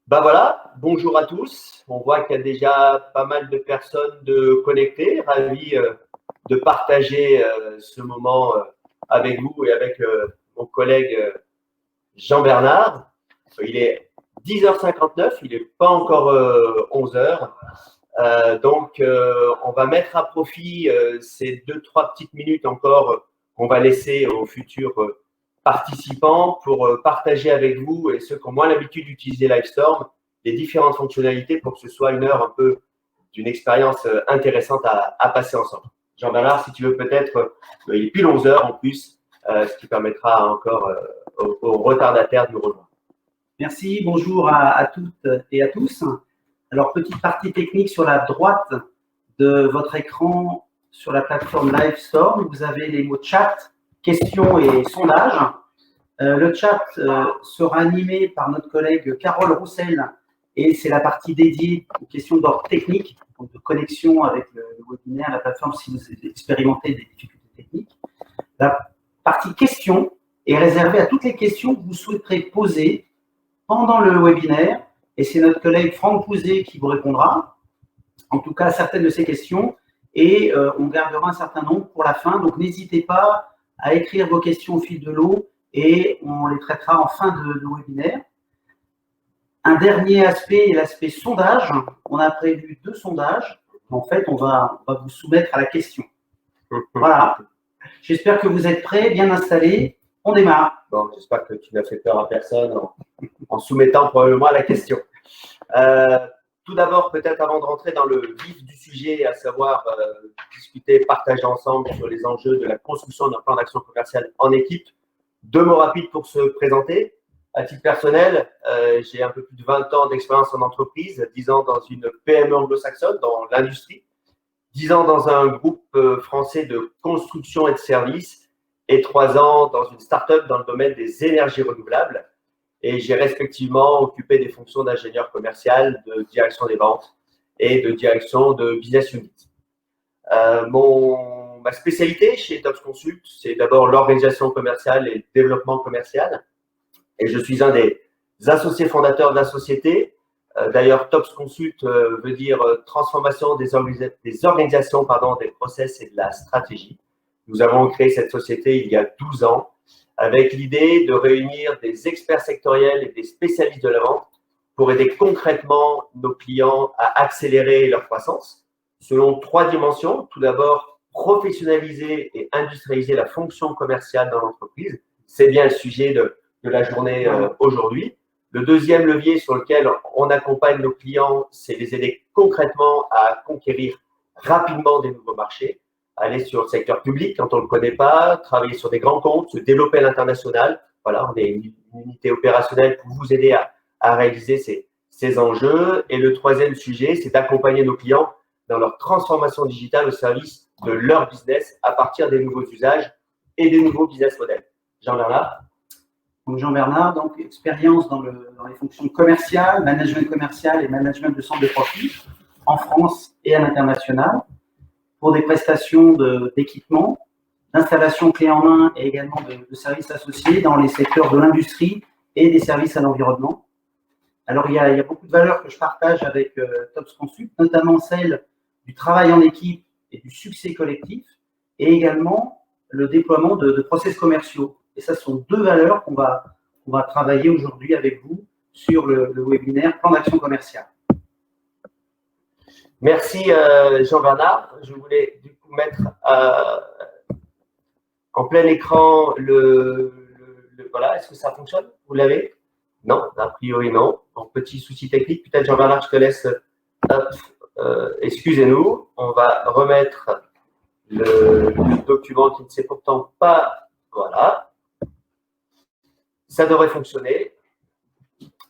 Ben voilà, bonjour à tous. On voit qu'il y a déjà pas mal de personnes de connectées. Ravi de partager ce moment avec vous et avec mon collègue Jean-Bernard. Il est 10h59, il n'est pas encore 11h. Donc, on va mettre à profit ces 2-3 petites minutes encore qu'on va laisser aux futurs participants pour partager avec vous et ceux qui ont moins l'habitude d'utiliser Livestorm les différentes fonctionnalités pour que ce soit une heure un peu d'une expérience intéressante à passer ensemble. Jean-Bernard, si tu veux peut-être, il est pile 11h en plus, ce qui permettra encore aux retardataires de nous rejoindre. Merci, bonjour à toutes et à tous. Alors, petite partie technique sur la droite de votre écran sur la plateforme Livestorm. Vous avez les mots chat, questions et sondages. Le chat sera animé par notre collègue Carole Roussel et c'est la partie dédiée aux questions d'ordre technique, donc de connexion avec le webinaire, la plateforme si vous expérimentez des difficultés techniques. La partie questions est réservée à toutes les questions que vous souhaiterez poser pendant le webinaire. Et c'est notre collègue Franck Pouzet qui vous répondra, en tout cas à certaines de ces questions, et on gardera un certain nombre pour la fin. Donc, n'hésitez pas à écrire vos questions au fil de l'eau et on les traitera en fin de webinaire. Un dernier aspect est l'aspect sondage. On a prévu 2 sondages. En fait, on va vous soumettre à la question. Voilà. J'espère que vous êtes prêts, bien installés. On démarre. Bon, j'espère que tu n'as fait peur à personne en soumettant probablement à la question. Tout d'abord, peut-être avant de rentrer dans le vif du sujet, à savoir discuter, partager ensemble sur les enjeux de la construction d'un plan d'action commerciale en équipe, 2 mots rapides pour se présenter. À titre personnel, j'ai un peu plus de 20 ans d'expérience en entreprise, 10 ans dans une PME anglo-saxonne, dans l'industrie, 10 ans dans un groupe français de construction et de services, et 3 ans dans une start-up dans le domaine des énergies renouvelables. Et j'ai respectivement occupé des fonctions d'ingénieur commercial, de direction des ventes et de direction de business unit. Ma spécialité chez Tops Consult, c'est d'abord l'organisation commerciale et le développement commercial. Et je suis un des associés fondateurs de la société. D'ailleurs, Tops Consult veut dire transformation des organisations, des process et de la stratégie. Nous avons créé cette société il y a 12 ans avec l'idée de réunir des experts sectoriels et des spécialistes de la vente pour aider concrètement nos clients à accélérer leur croissance selon 3 dimensions. Tout d'abord, professionnaliser et industrialiser la fonction commerciale dans l'entreprise. C'est bien le sujet de la journée aujourd'hui. Le deuxième levier sur lequel on accompagne nos clients, c'est les aider concrètement à conquérir rapidement des nouveaux marchés, aller sur le secteur public quand on ne le connaît pas, travailler sur des grands comptes, se développer à l'international. Voilà, on est une unité opérationnelle pour vous aider à réaliser ces enjeux. Et le troisième sujet, c'est d'accompagner nos clients dans leur transformation digitale au service de leur business à partir des nouveaux usages et des nouveaux business models. Jean-Bernard. Donc Jean-Bernard, donc expérience dans les fonctions commerciales, management commercial et management de centre de profit en France et à l'international pour des prestations d'équipement, d'installation clé en main et également de services associés dans les secteurs de l'industrie et des services à l'environnement. Alors, il y a beaucoup de valeurs que je partage avec Tops Consult, notamment celle du travail en équipe et du succès collectif et également le déploiement de process commerciaux. Et ça, ce sont 2 valeurs qu'on va travailler aujourd'hui avec vous sur le webinaire Plan d'action commerciale. Merci Jean-Bernard. Je voulais du coup mettre en plein écran voilà, est-ce que ça fonctionne? Vous l'avez? Non, a priori non. Donc, petit souci technique. Peut-être Jean-Bernard, je te laisse. Excusez-nous. On va remettre le document qui ne s'est pourtant pas. Voilà. Ça devrait fonctionner.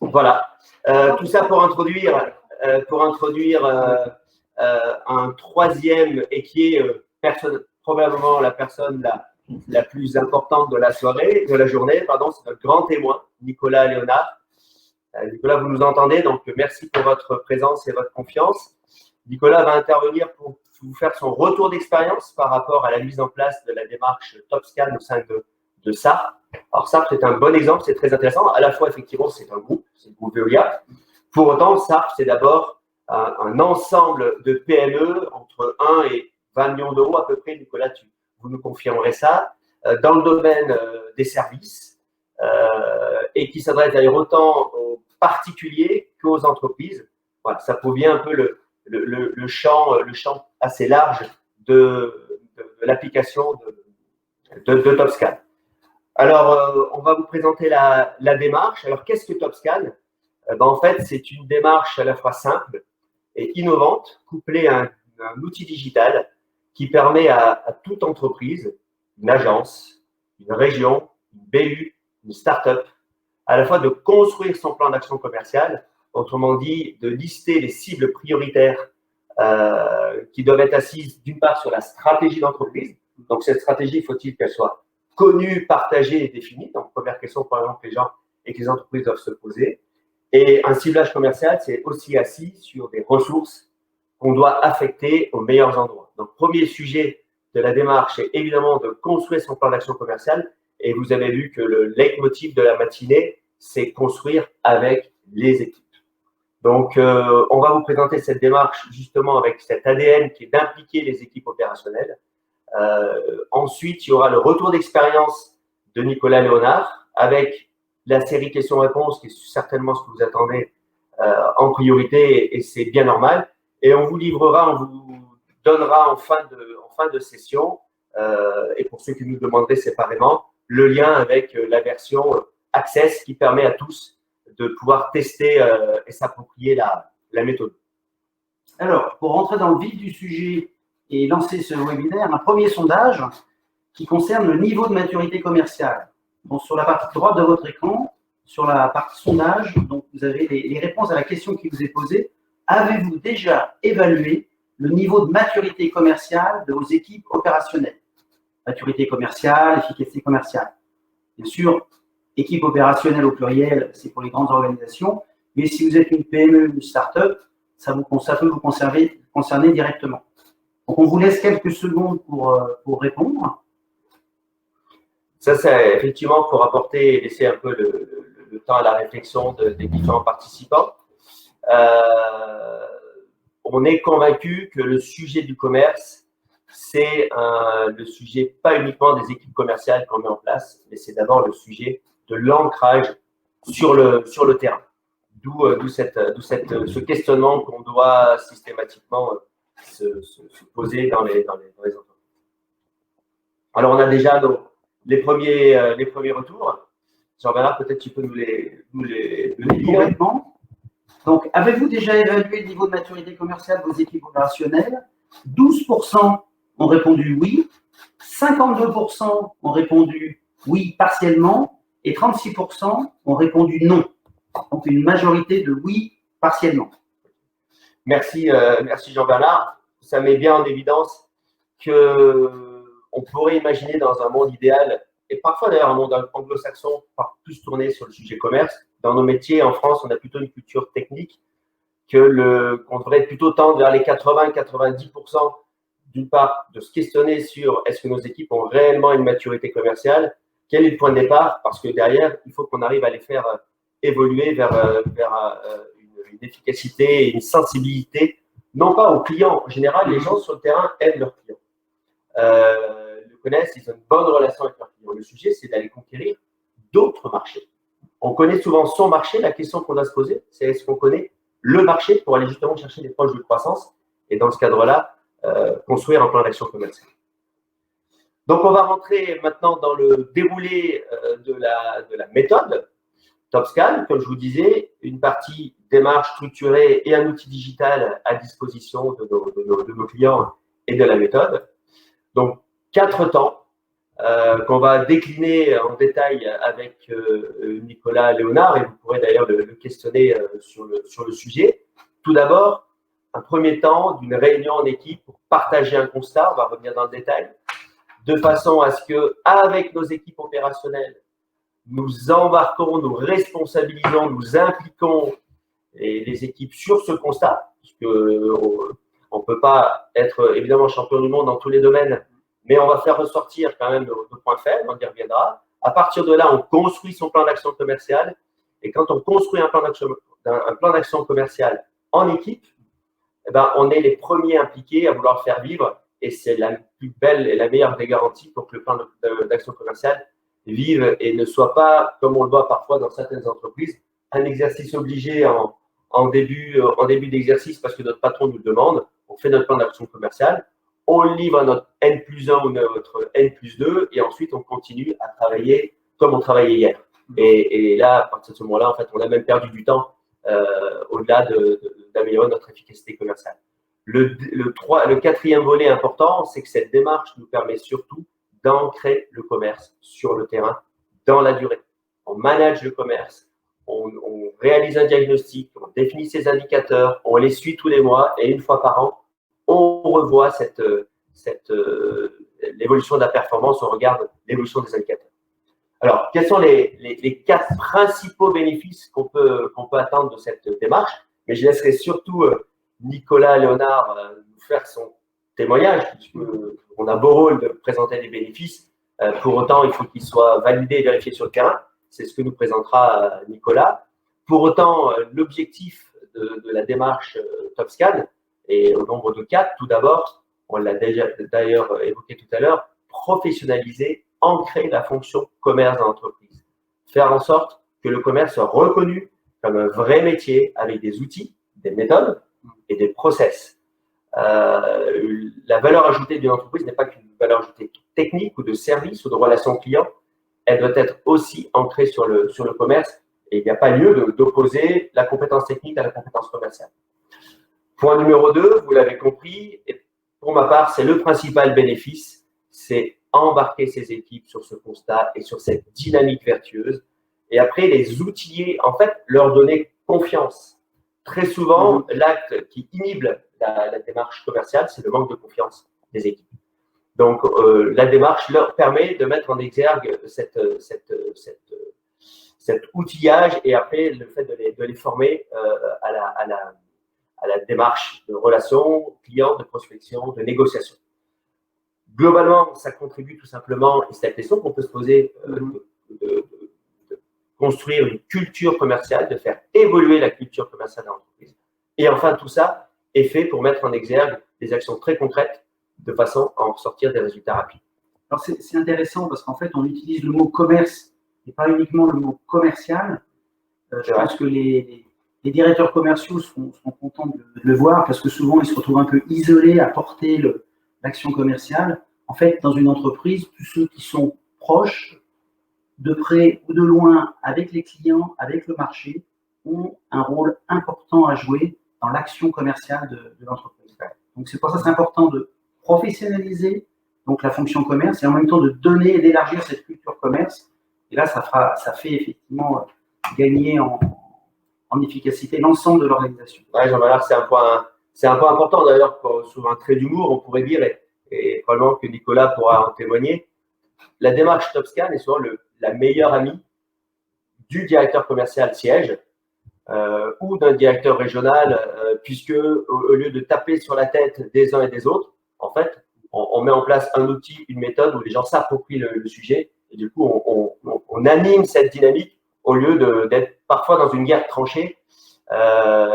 Voilà. Tout ça pour introduire un troisième et qui est probablement la personne la plus importante de la soirée, de la journée, c'est notre grand témoin, Nicolas Léonard. Nicolas, vous nous entendez, donc merci pour votre présence et votre confiance. Nicolas va intervenir pour vous faire son retour d'expérience par rapport à la mise en place de la démarche TopScan au sein de SAP. Alors SAP, c'est un bon exemple, c'est très intéressant. À la fois, effectivement, c'est un groupe, c'est le groupe Veolia, Pour autant, SARP, c'est d'abord un ensemble de PME entre 1 et 20 millions d'euros à peu près. Nicolas, vous nous confirmerez ça, dans le domaine des services et qui s'adresse d'ailleurs autant aux particuliers qu'aux entreprises. Voilà, ça provient un peu le champ assez large de l'application de TopScan. Alors, on va vous présenter la démarche. Alors, qu'est-ce que TopScan? En fait, c'est une démarche à la fois simple et innovante, couplée à un outil digital qui permet à toute entreprise, une agence, une région, une BU, une start-up, à la fois de construire son plan d'action commerciale, autrement dit, de lister les cibles prioritaires qui doivent être assises d'une part sur la stratégie d'entreprise. Donc, cette stratégie, faut-il qu'elle soit connue, partagée et définie? Donc, première question, par exemple, les gens et que les entreprises doivent se poser. Et un ciblage commercial, c'est aussi assis sur des ressources qu'on doit affecter aux meilleurs endroits. Donc, premier sujet de la démarche est évidemment de construire son plan d'action commercial. Et vous avez vu que le leitmotiv de la matinée, c'est construire avec les équipes. Donc, on va vous présenter cette démarche justement avec cet ADN qui est d'impliquer les équipes opérationnelles. Ensuite, il y aura le retour d'expérience de Nicolas Léonard avec la série questions-réponses qui est certainement ce que vous attendez en priorité et c'est bien normal. Et on vous livrera, on vous donnera en fin de session, et pour ceux qui nous demanderaient séparément, le lien avec la version Access qui permet à tous de pouvoir tester et s'approprier la méthode. Alors, pour rentrer dans le vif du sujet et lancer ce webinaire, un premier sondage qui concerne le niveau de maturité commerciale. Donc, sur la partie droite de votre écran, sur la partie sondage, donc vous avez les réponses à la question qui vous est posée. Avez-vous déjà évalué le niveau de maturité commerciale de vos équipes opérationnelles? Maturité commerciale, efficacité commerciale. Bien sûr, équipe opérationnelle au pluriel, c'est pour les grandes organisations, mais si vous êtes une PME, une start-up, ça peut vous concerner directement. Donc, on vous laisse quelques secondes pour répondre. Ça, c'est effectivement pour laisser un peu le temps à la réflexion des différents participants. On est convaincu que le sujet du commerce, c'est le sujet pas uniquement des équipes commerciales qu'on met en place, mais c'est d'abord le sujet de l'ancrage sur le terrain. D'où ce questionnement qu'on doit systématiquement se poser dans les entreprises. Alors, on a déjà les premiers retours. Jean-Bernard, peut-être tu peux nous les lire. Donc, avez-vous déjà évalué le niveau de maturité commerciale de vos équipes opérationnelles? 12% ont répondu oui, 52% ont répondu oui partiellement et 36% ont répondu non. Donc, une majorité de oui partiellement. Merci Jean-Bernard. Ça met bien en évidence qu'on pourrait imaginer dans un monde idéal, et parfois d'ailleurs un monde anglo-saxon, plus tourné sur le sujet commerce. Dans nos métiers, en France, on a plutôt une culture technique qu'on devrait plutôt tendre vers les 80-90%, d'une part, de se questionner sur est-ce que nos équipes ont réellement une maturité commerciale, quel est le point de départ, parce que derrière, il faut qu'on arrive à les faire évoluer vers une efficacité et une sensibilité, non pas aux clients. En général, les gens sur le terrain aiment leurs clients. Ils le connaissent, ils ont une bonne relation avec leurs clients. Le sujet, c'est d'aller conquérir d'autres marchés. On connaît souvent son marché. La question qu'on doit se poser, c'est est-ce qu'on connaît le marché pour aller justement chercher des proches de croissance et dans ce cadre-là, construire un plan d'action commerciale. Donc, on va rentrer maintenant dans le déroulé de la méthode TopScan. Comme je vous disais, une partie démarche structurée et un outil digital à disposition de nos clients et de la méthode. Donc, 4 temps qu'on va décliner en détail avec Nicolas Léonard, et vous pourrez d'ailleurs le questionner sur le sujet. Tout d'abord, un premier temps d'une réunion en équipe pour partager un constat, on va revenir dans le détail, de façon à ce qu'avec nos équipes opérationnelles, nous embarquons, nous responsabilisons, nous impliquons les équipes sur ce constat, puisque on ne peut pas être évidemment champion du monde dans tous les domaines, mais on va faire ressortir quand même nos points faibles, on y reviendra. À partir de là, on construit son plan d'action commerciale. Et quand on construit un plan un plan d'action commercial en équipe, eh ben, on est les premiers impliqués à vouloir le faire vivre et c'est la plus belle et la meilleure des garanties pour que le plan d'action commerciale vive et ne soit pas, comme on le voit parfois dans certaines entreprises, un exercice obligé en début d'exercice parce que notre patron nous le demande. On fait notre plan d'action commerciale, on le livre à notre N+1 ou notre N+2 et ensuite on continue à travailler comme on travaillait hier. Et là, à partir de ce moment-là, en fait, on a même perdu du temps au-delà d'améliorer notre efficacité commerciale. Le quatrième volet important, c'est que cette démarche nous permet surtout d'ancrer le commerce sur le terrain dans la durée. On manage le commerce, on réalise un diagnostic, on définit ses indicateurs, on les suit tous les mois et une fois par an, on revoit l'évolution de la performance, on regarde l'évolution des indicateurs. Alors, quels sont les 4 principaux bénéfices qu'on peut attendre de cette démarche? Mais je laisserai surtout Nicolas Léonard nous faire son témoignage, puisqu'on a beau rôle de présenter les bénéfices. Pour autant, il faut qu'ils soient validés et vérifiés sur le terrain. C'est ce que nous présentera Nicolas. Pour autant, l'objectif de la démarche TopScan est au nombre de 4. Tout d'abord, on l'a d'ailleurs évoqué tout à l'heure, professionnaliser, ancrer la fonction commerce dans l'entreprise. Faire en sorte que le commerce soit reconnu comme un vrai métier avec des outils, des méthodes et des process. La valeur ajoutée d'une entreprise n'est pas qu'une valeur ajoutée technique ou de service ou de relation client. Elle doit être aussi ancrée sur le commerce et il n'y a pas lieu d'opposer la compétence technique à la compétence commerciale. Point numéro 2, vous l'avez compris, et pour ma part, c'est le principal bénéfice, c'est embarquer ses équipes sur ce constat et sur cette dynamique vertueuse et après les outiller, en fait, leur donner confiance. Très souvent, l'acte qui inhibe la démarche commerciale, c'est le manque de confiance des équipes. Donc, la démarche leur permet de mettre en exergue cet outillage et après le fait de les former à la démarche de relation client, de prospection, de négociation. Globalement, ça contribue tout simplement, et c'est la question qu'on peut se poser, de construire une culture commerciale, de faire évoluer la culture commerciale de l'entreprise. Et enfin, tout ça est fait pour mettre en exergue des actions très concrètes de façon à en sortir des résultats rapides. Alors, c'est intéressant parce qu'en fait, on utilise le mot commerce et pas uniquement le mot commercial. Je pense que les directeurs commerciaux seront contents de le voir parce que souvent, ils se retrouvent un peu isolés à porter l'action commerciale. En fait, dans une entreprise, tous ceux qui sont proches, de près ou de loin, avec les clients, avec le marché, ont un rôle important à jouer dans l'action commerciale de l'entreprise. Donc, c'est pour ça que c'est important de professionnaliser donc la fonction commerce et en même temps de donner et d'élargir cette culture commerce. Et là, ça fait effectivement gagner en efficacité l'ensemble de l'organisation. Oui, Jean-Bernard, c'est un point important d'ailleurs, sous un trait d'humour, on pourrait dire, et probablement que Nicolas pourra en témoigner, la démarche TopScan est souvent la meilleure amie du directeur commercial siège ou d'un directeur régional, puisque au lieu de taper sur la tête des uns et des autres, en fait, on met en place un outil, une méthode où les gens s'approprient le sujet et du coup, on anime cette dynamique au lieu d'être parfois dans une guerre tranchée.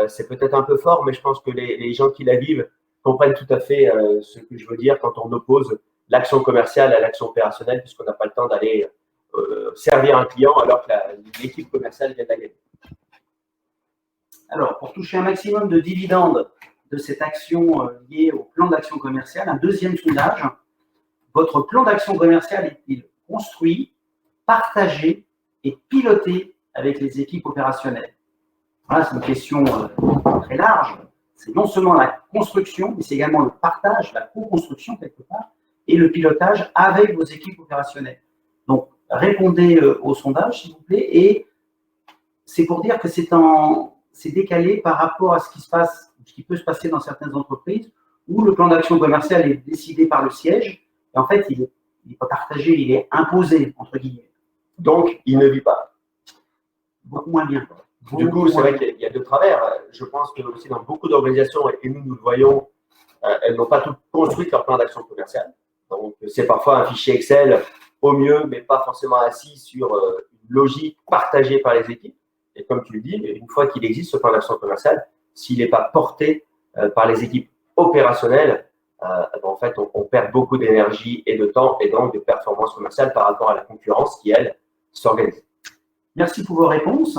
C'est peut-être un peu fort, mais je pense que les gens qui la vivent comprennent tout à fait ce que je veux dire quand on oppose l'action commerciale à l'action opérationnelle, puisqu'on n'a pas le temps d'aller servir un client alors que l'équipe commerciale vient de la gagner. Alors, pour toucher un maximum de dividendes de cette action liée au plan d'action commerciale, un deuxième sondage. Votre plan d'action commerciale est-il construit, partagé et piloté avec les équipes opérationnelles? Voilà, c'est une question très large. C'est non seulement la construction, mais c'est également le partage, la co-construction quelque part, et le pilotage avec vos équipes opérationnelles. Donc, répondez au sondage, s'il vous plaît, et c'est pour dire que c'est décalé par rapport à ce qui peut se passer dans certaines entreprises où le plan d'action commerciale est décidé par le siège, et en fait, il n'est pas partagé, il est imposé, entre guillemets. Donc, il ne vit pas. Beaucoup moins bien. Du coup, c'est vrai qu'il y a de travers. Je pense que aussi dans beaucoup d'organisations, et nous le voyons, elles n'ont pas toutes construit leur plan d'action commerciale. Donc, c'est parfois un fichier Excel au mieux, mais pas forcément assis sur une logique partagée par les équipes. Et comme tu le dis, une fois qu'il existe ce plan d'action commerciale, s'il n'est pas porté par les équipes opérationnelles, en fait, on perd beaucoup d'énergie et de temps et donc de performance commerciale par rapport à la concurrence qui, elle, s'organise. Merci pour vos réponses.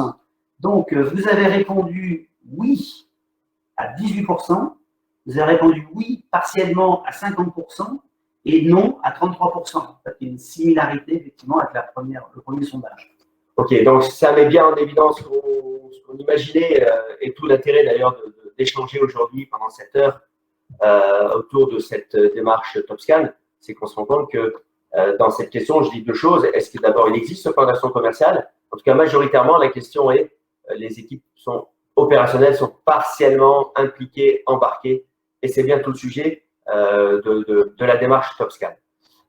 Donc, vous avez répondu oui à 18%, vous avez répondu oui partiellement à 50% et non à 33%. Il y a une similarité, effectivement, avec le premier sondage. Ok, donc ça met bien en évidence ce qu'on imaginait et tout l'intérêt d'ailleurs d'échanger aujourd'hui pendant cette heure autour de cette démarche TopScan, c'est qu'on se rend compte que dans cette question, je dis deux choses. Est-ce que d'abord, il existe ce plan d'action commerciale? En tout cas, majoritairement, la question est les équipes opérationnelles sont partiellement impliquées, embarquées, et c'est bien tout le sujet de la démarche TopScan.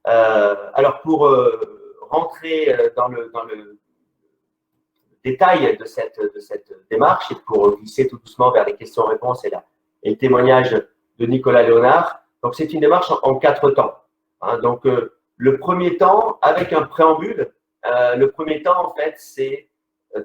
Alors, pour rentrer dans le détail de cette démarche et pour glisser tout doucement vers les questions-réponses et le témoignage de Nicolas Léonard, donc c'est une démarche en 4 temps. Hein, donc, le premier temps, avec un préambule, le premier temps, en fait, c'est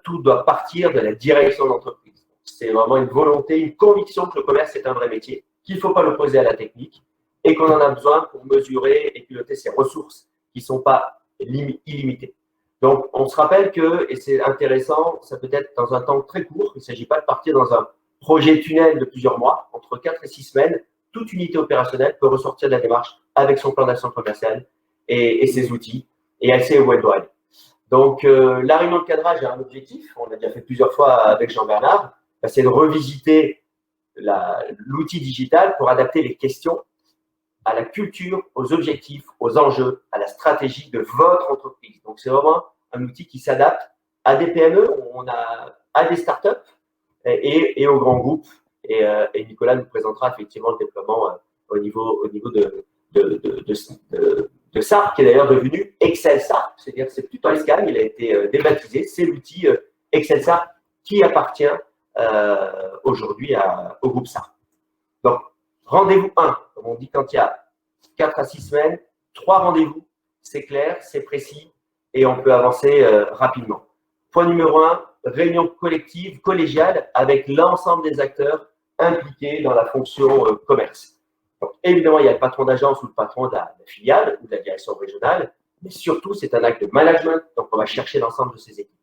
tout doit partir de la direction d'entreprise. C'est vraiment une volonté, une conviction que le commerce est un vrai métier, qu'il ne faut pas l'opposer à la technique et qu'on en a besoin pour mesurer et piloter ses ressources qui ne sont pas illimitées. Donc, on se rappelle que, et c'est intéressant, ça peut être dans un temps très court, il ne s'agit pas de partir dans un projet tunnel de plusieurs mois, entre 4 et 6 semaines, toute unité opérationnelle peut ressortir de la démarche avec son plan d'action commerciale et ses outils, et elle sait où elle doit aller. Donc, la réunion de cadrage a un objectif, on l'a déjà fait plusieurs fois avec Jean-Bernard, c'est de revisiter l'outil digital pour adapter les questions à la culture, aux objectifs, aux enjeux, à la stratégie de votre entreprise. Donc, c'est vraiment un outil qui s'adapte à des PME, à des startups et aux grands groupes. Et Nicolas nous présentera effectivement le déploiement au niveau de SAP, qui est d'ailleurs devenu Excel SAP. C'est-à-dire que c'est plutôt un SCAM, il a été débaptisé. C'est l'outil Excel SAP qui appartient aujourd'hui au groupe SAP. Donc, rendez-vous 1, comme on dit quand il y a 4 à 6 semaines, 3 rendez-vous, c'est clair, c'est précis et on peut avancer rapidement. Point numéro 1, réunion collective, collégiale avec l'ensemble des acteurs impliqués dans la fonction commerce. Donc, évidemment, il y a le patron d'agence ou le patron de la filiale ou de la direction régionale, mais surtout, c'est un acte de management, donc on va chercher l'ensemble de ces équipes.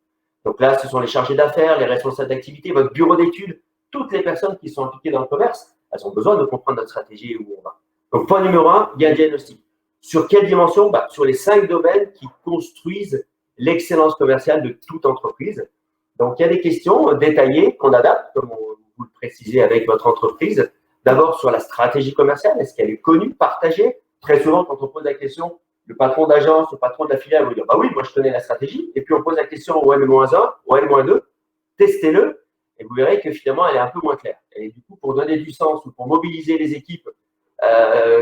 Donc là, ce sont les chargés d'affaires, les responsables d'activité, votre bureau d'études, toutes les personnes qui sont impliquées dans le commerce, elles ont besoin de comprendre notre stratégie et où on va. Donc, point numéro 1, il y a un diagnostic. Sur quelle dimension? Sur les 5 domaines qui construisent l'excellence commerciale de toute entreprise. Donc, il y a des questions détaillées qu'on adapte, comme vous le précisez avec votre entreprise. D'abord, sur la stratégie commerciale, est-ce qu'elle est connue, partagée? Très souvent, quand on pose la question, le patron d'agence, le patron de la filiale va dire « bah oui, moi je connais la stratégie ». Et puis, on pose la question au N-1, au N-2, testez-le. Et vous verrez que finalement, elle est un peu moins claire. Et du coup, pour donner du sens ou pour mobiliser les équipes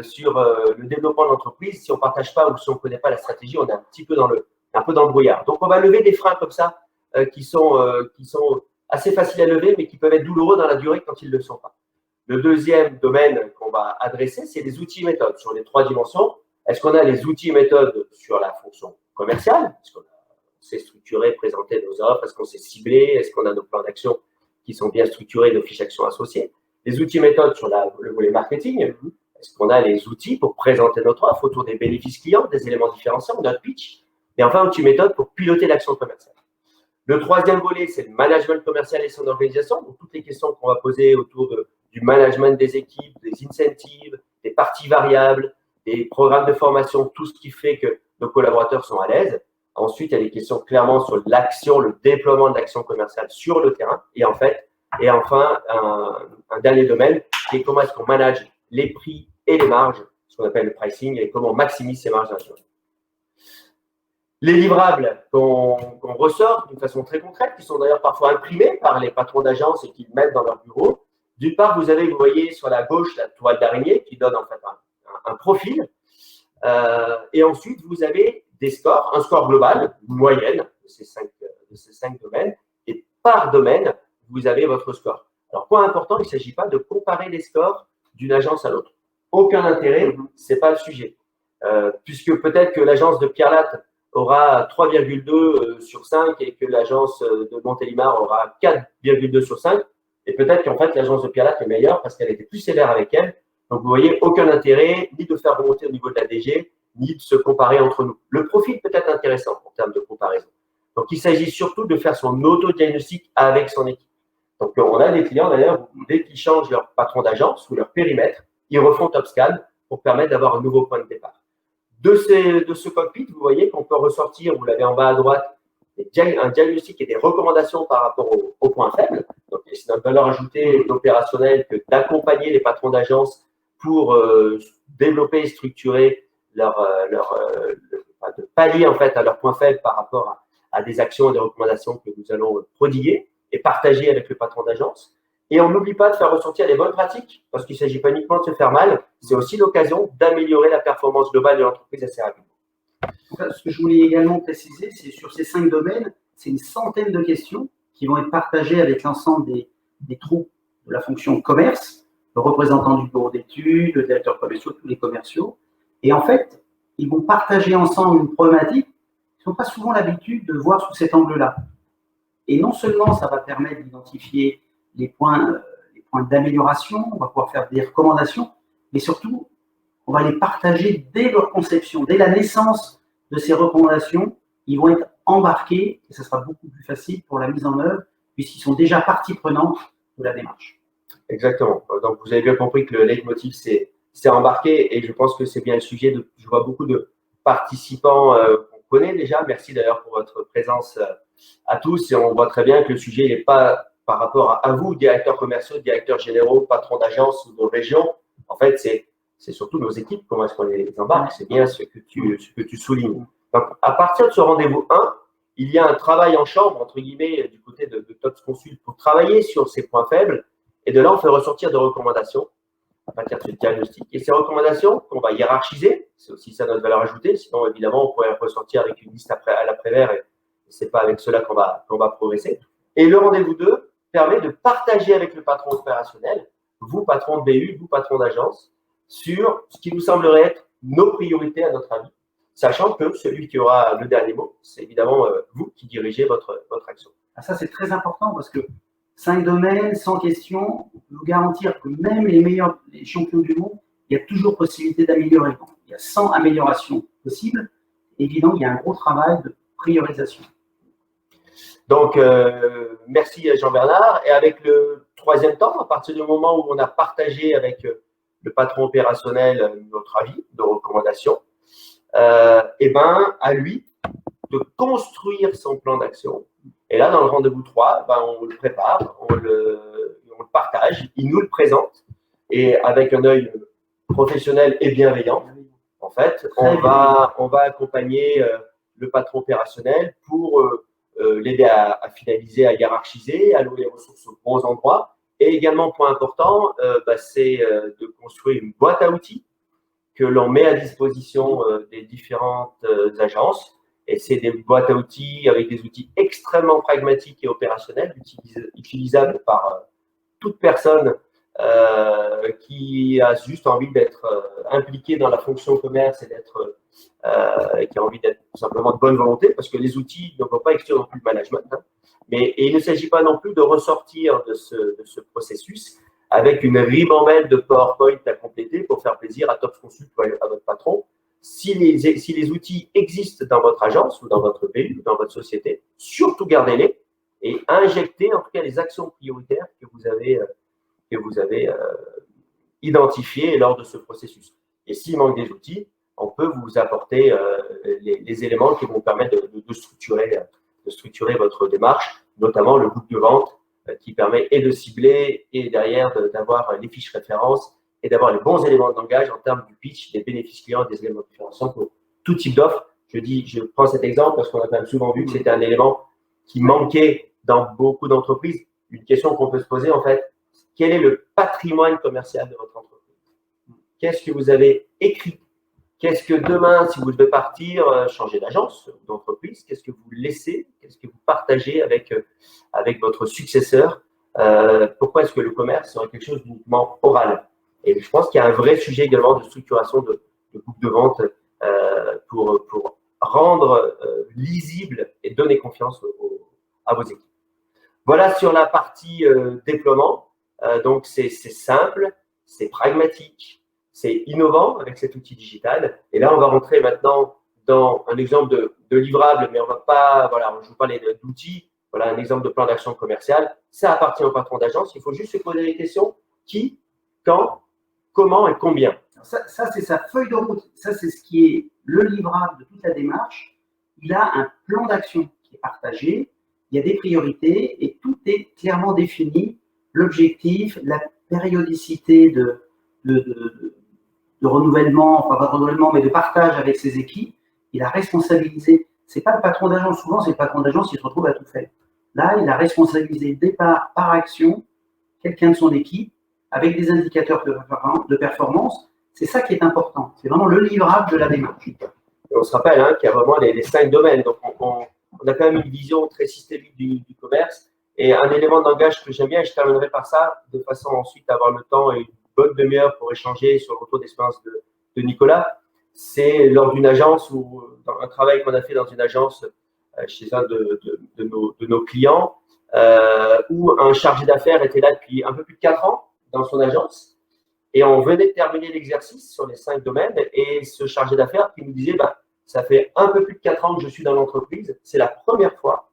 sur le développement de l'entreprise, si on ne partage pas ou si on ne connaît pas la stratégie, on est un petit peu dans le brouillard. Donc, on va lever des freins comme ça qui sont assez faciles à lever, mais qui peuvent être douloureux dans la durée quand ils ne le sont pas. Le deuxième domaine qu'on va adresser, c'est les outils et méthodes. Sur les 3 dimensions, est-ce qu'on a les outils et méthodes sur la fonction commerciale? Est-ce qu'on sait structurer, présenter nos offres? Est-ce qu'on sait cibler? Est-ce qu'on a nos plans d'action qui sont bien structurés, nos fiches actions associées? Les outils et méthodes sur le volet marketing. Est-ce qu'on a les outils pour présenter notre offre autour des bénéfices clients, des éléments différenciants, notre pitch? Et enfin, outils et méthodes pour piloter l'action commerciale. Le 3e volet, c'est le management commercial et son organisation. Donc, toutes les questions qu'on va poser autour du management des équipes, des incentives, des parties variables, des programmes de formation, tout ce qui fait que nos collaborateurs sont à l'aise. Ensuite, il y a des questions clairement sur l'action, le déploiement de l'action commerciale sur le terrain. Et enfin, un dernier domaine qui est comment est-ce qu'on manage les prix et les marges, ce qu'on appelle le pricing, et comment on maximise ces marges naturelles. Les livrables qu'on ressort d'une façon très concrète, qui sont d'ailleurs parfois imprimés par les patrons d'agence et qu'ils mettent dans leur bureau. D'une part, vous voyez sur la gauche la toile d'araignée qui donne en fait un profil. Et ensuite, vous avez des scores, un score global, une moyenne de ces 5 domaines. Et par domaine, vous avez votre score. Alors, point important, il ne s'agit pas de comparer les scores d'une agence à l'autre. Aucun intérêt, ce n'est pas le sujet. Puisque peut-être que l'agence de Pierre Latte aura 3,2 sur 5 et que l'agence de Montélimar aura 4,2 sur 5. Et peut-être qu'en fait, l'agence de Pierre Latte est meilleure parce qu'elle était plus sévère avec elle. Donc, vous voyez, aucun intérêt ni de faire remonter au niveau de la DG, ni de se comparer entre nous. Le profil peut être intéressant en termes de comparaison. Donc, il s'agit surtout de faire son auto-diagnostic avec son équipe. Donc, on a des clients d'ailleurs, dès qu'ils changent leur patron d'agence ou leur périmètre, ils refont TopScan pour permettre d'avoir un nouveau point de départ. De ce cockpit, vous voyez qu'on peut ressortir, vous l'avez en bas à droite, un diagnostic et des recommandations par rapport aux points faibles. Donc, c'est notre valeur ajoutée opérationnelle que d'accompagner les patrons d'agence pour développer et structurer de pallier en fait à leurs points faibles par rapport à des actions et des recommandations que nous allons prodiguer et partager avec le patron d'agence. Et on n'oublie pas de faire ressortir les bonnes pratiques, parce qu'il ne s'agit pas uniquement de se faire mal, c'est aussi l'occasion d'améliorer la performance globale de l'entreprise assez rapidement. Ce que je voulais également préciser, c'est sur ces 5 domaines, c'est une centaine de questions qui vont être partagées avec l'ensemble des troupes de la fonction commerce, le représentant du bureau d'études, le directeur commercial, tous les commerciaux. Et en fait, ils vont partager ensemble une problématique qu'ils n'ont pas souvent l'habitude de voir sous cet angle-là. Et non seulement ça va permettre d'identifier les points d'amélioration, on va pouvoir faire des recommandations, mais surtout, on va les partager dès leur conception, dès la naissance de ces recommandations. Ils vont être embarqués et ça sera beaucoup plus facile pour la mise en œuvre puisqu'ils sont déjà partie prenante de la démarche. Exactement. Donc, vous avez bien compris que le leitmotiv, c'est embarquer et je pense que c'est bien le sujet. Je vois beaucoup de participants qu'on connaît déjà. Merci d'ailleurs pour votre présence à tous et on voit très bien que le sujet n'est pas par rapport à vous, directeurs commerciaux, directeurs généraux, patrons d'agence ou de région. En fait, c'est surtout nos équipes, comment est-ce qu'on les embarque. C'est bien ce que tu soulignes. Donc, à partir de ce rendez-vous 1, il y a un travail en chambre, entre guillemets, du côté de Tops Consult pour travailler sur ces points faibles. Et de là, on fait ressortir des recommandations à partir de ce diagnostic. Et ces recommandations, qu'on va hiérarchiser, c'est aussi ça notre valeur ajoutée. Sinon, évidemment, on pourrait ressortir avec une liste à l'après-vert et ce n'est pas avec cela qu'on va progresser. Et le rendez-vous 2 permet de partager avec le patron opérationnel, vous, patron de BU, vous, patron d'agence, sur ce qui nous semblerait être nos priorités à notre avis, sachant que celui qui aura le dernier mot, c'est évidemment vous qui dirigez votre action. Ça, c'est très important parce que 5 domaines, 100 questions, vous garantir que même les champions du monde, il y a toujours possibilité d'améliorer. Il y a 100 améliorations possibles. Évidemment, il y a un gros travail de priorisation. Donc, merci Jean-Bernard. Et avec le troisième temps, à partir du moment où on a partagé avec le patron opérationnel notre avis, nos recommandations, et ben, à lui de construire son plan d'action. Et là, dans le rendez-vous 3, on le prépare, on le partage, il nous le présente. Et avec un œil professionnel et bienveillant, en fait, on va accompagner le patron opérationnel pour l'aider à finaliser, à hiérarchiser, à allouer les ressources aux bons endroits. Et également, point important, c'est de construire une boîte à outils que l'on met à disposition des différentes agences. Et c'est des boîtes à outils avec des outils extrêmement pragmatiques et opérationnels, utilisables par toute personne qui a juste envie d'être impliquée dans la fonction commerce et qui a envie d'être tout simplement de bonne volonté, parce que les outils ne vont pas exclure non plus le management. Mais il ne s'agit pas non plus de ressortir de ce processus avec une ribambelle de PowerPoint à compléter pour faire plaisir à Tops Consult ou à votre patron. Si les outils existent dans votre agence ou dans votre BU ou dans votre société, surtout gardez-les et injectez en tout cas les actions prioritaires que vous avez identifiées lors de ce processus. Et s'il manque des outils, on peut vous apporter les éléments qui vont permettre de structurer votre démarche, notamment le groupe de vente qui permet et de cibler et derrière d'avoir les fiches références et d'avoir les bons éléments de langage en termes du pitch, des bénéfices clients et des éléments différenciants pour tout type d'offre. Je prends cet exemple parce qu'on a quand même souvent vu que c'était un élément qui manquait dans beaucoup d'entreprises. Une question qu'on peut se poser, en fait, quel est le patrimoine commercial de votre entreprise? Qu'est-ce que vous avez écrit? Qu'est-ce que demain, si vous devez partir, changer d'agence, d'entreprise, qu'est-ce que vous laissez? Qu'est-ce que vous partagez avec votre successeur? Pourquoi est-ce que le commerce serait quelque chose d'uniquement oral? Et je pense qu'il y a un vrai sujet également de structuration de groupe de vente pour rendre lisible et donner confiance à vos équipes. Voilà sur la partie déploiement. Donc, c'est simple, c'est pragmatique, c'est innovant avec cet outil digital. Et là, on va rentrer maintenant dans un exemple de livrable, mais on va pas, voilà, je vous parlais d'outils. Voilà un exemple de plan d'action commercial. Ça appartient au patron d'agence. Il faut juste se poser les questions qui, quand, comment et combien. Ça c'est sa feuille de route. Ça, c'est ce qui est le livrable de toute la démarche. Il a un plan d'action qui est partagé. Il y a des priorités et tout est clairement défini. L'objectif, la périodicité de renouvellement, enfin pas de renouvellement, mais de partage avec ses équipes. Il a responsabilisé. C'est pas le patron d'agence. Souvent, c'est le patron d'agence qui se retrouve à tout faire. Là, il a responsabilisé départ par action quelqu'un de son équipe avec des indicateurs de performance. C'est ça qui est important. C'est vraiment le livrable de la démarche. Et on se rappelle qu'il y a vraiment les 5 domaines. Donc, on a quand même une vision très systémique du commerce. Et un élément de langage que j'aime bien, et je terminerai par ça, de façon ensuite à avoir le temps et une bonne demi-heure pour échanger sur le retour d'expérience de Nicolas, c'est lors d'une agence ou dans un travail qu'on a fait dans une agence chez un de nos clients, où un chargé d'affaires était là depuis un peu plus de 4 ans dans son agence. Et on venait de terminer l'exercice sur les 5 domaines. Et ce chargé d'affaires qui nous disait, ça fait un peu plus de 4 ans que je suis dans l'entreprise. C'est la première fois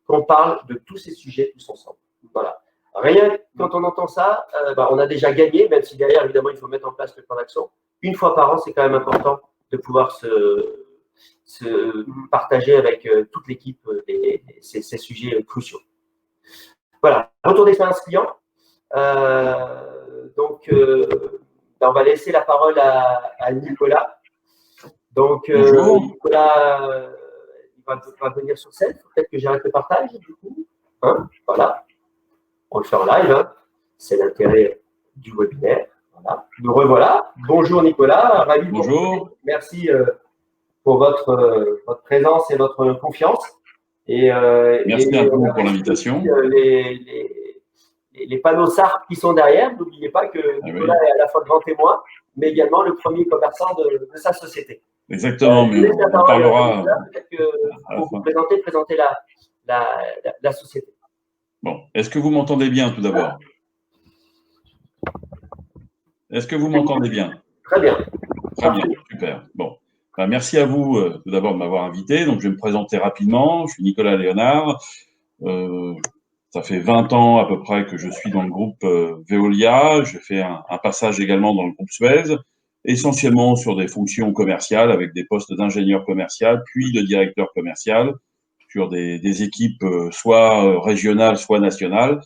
qu'on parle de tous ces sujets tous ensemble. Voilà. Rien que quand on entend ça, on a déjà gagné, même si derrière, évidemment, il faut mettre en place le plan d'action. Une fois par an, c'est quand même important de pouvoir se partager avec toute l'équipe ces sujets cruciaux. Voilà, retour d'expérience client. Donc, on va laisser la parole à Nicolas. Donc, Nicolas, il va venir sur scène. Peut-être que j'arrête le partage, du coup. Voilà. On le fait en live. C'est l'intérêt du webinaire. Voilà. Nous revoilà. Bonjour Nicolas. Ravi de vous Bonjour. Merci pour votre présence et votre confiance. Merci à vous pour l'invitation. Les panneaux SARP qui sont derrière, n'oubliez pas que Nicolas est à la fois grand témoin, mais également le premier commerçant de sa société. Exactement, mais on parlera. Peut-être que pour vous présenter la société. Bon, est-ce que vous m'entendez bien tout d'abord? Est-ce que vous m'entendez bien? Très bien. Très bien, super. Bon, merci à vous tout d'abord de m'avoir invité. Donc, je vais me présenter rapidement. Je suis Nicolas Léonard. Ça fait 20 ans à peu près que je suis dans le groupe Veolia. J'ai fait un passage également dans le groupe Suez, essentiellement sur des fonctions commerciales avec des postes d'ingénieur commercial, puis de directeur commercial, sur des équipes soit régionales, soit nationales.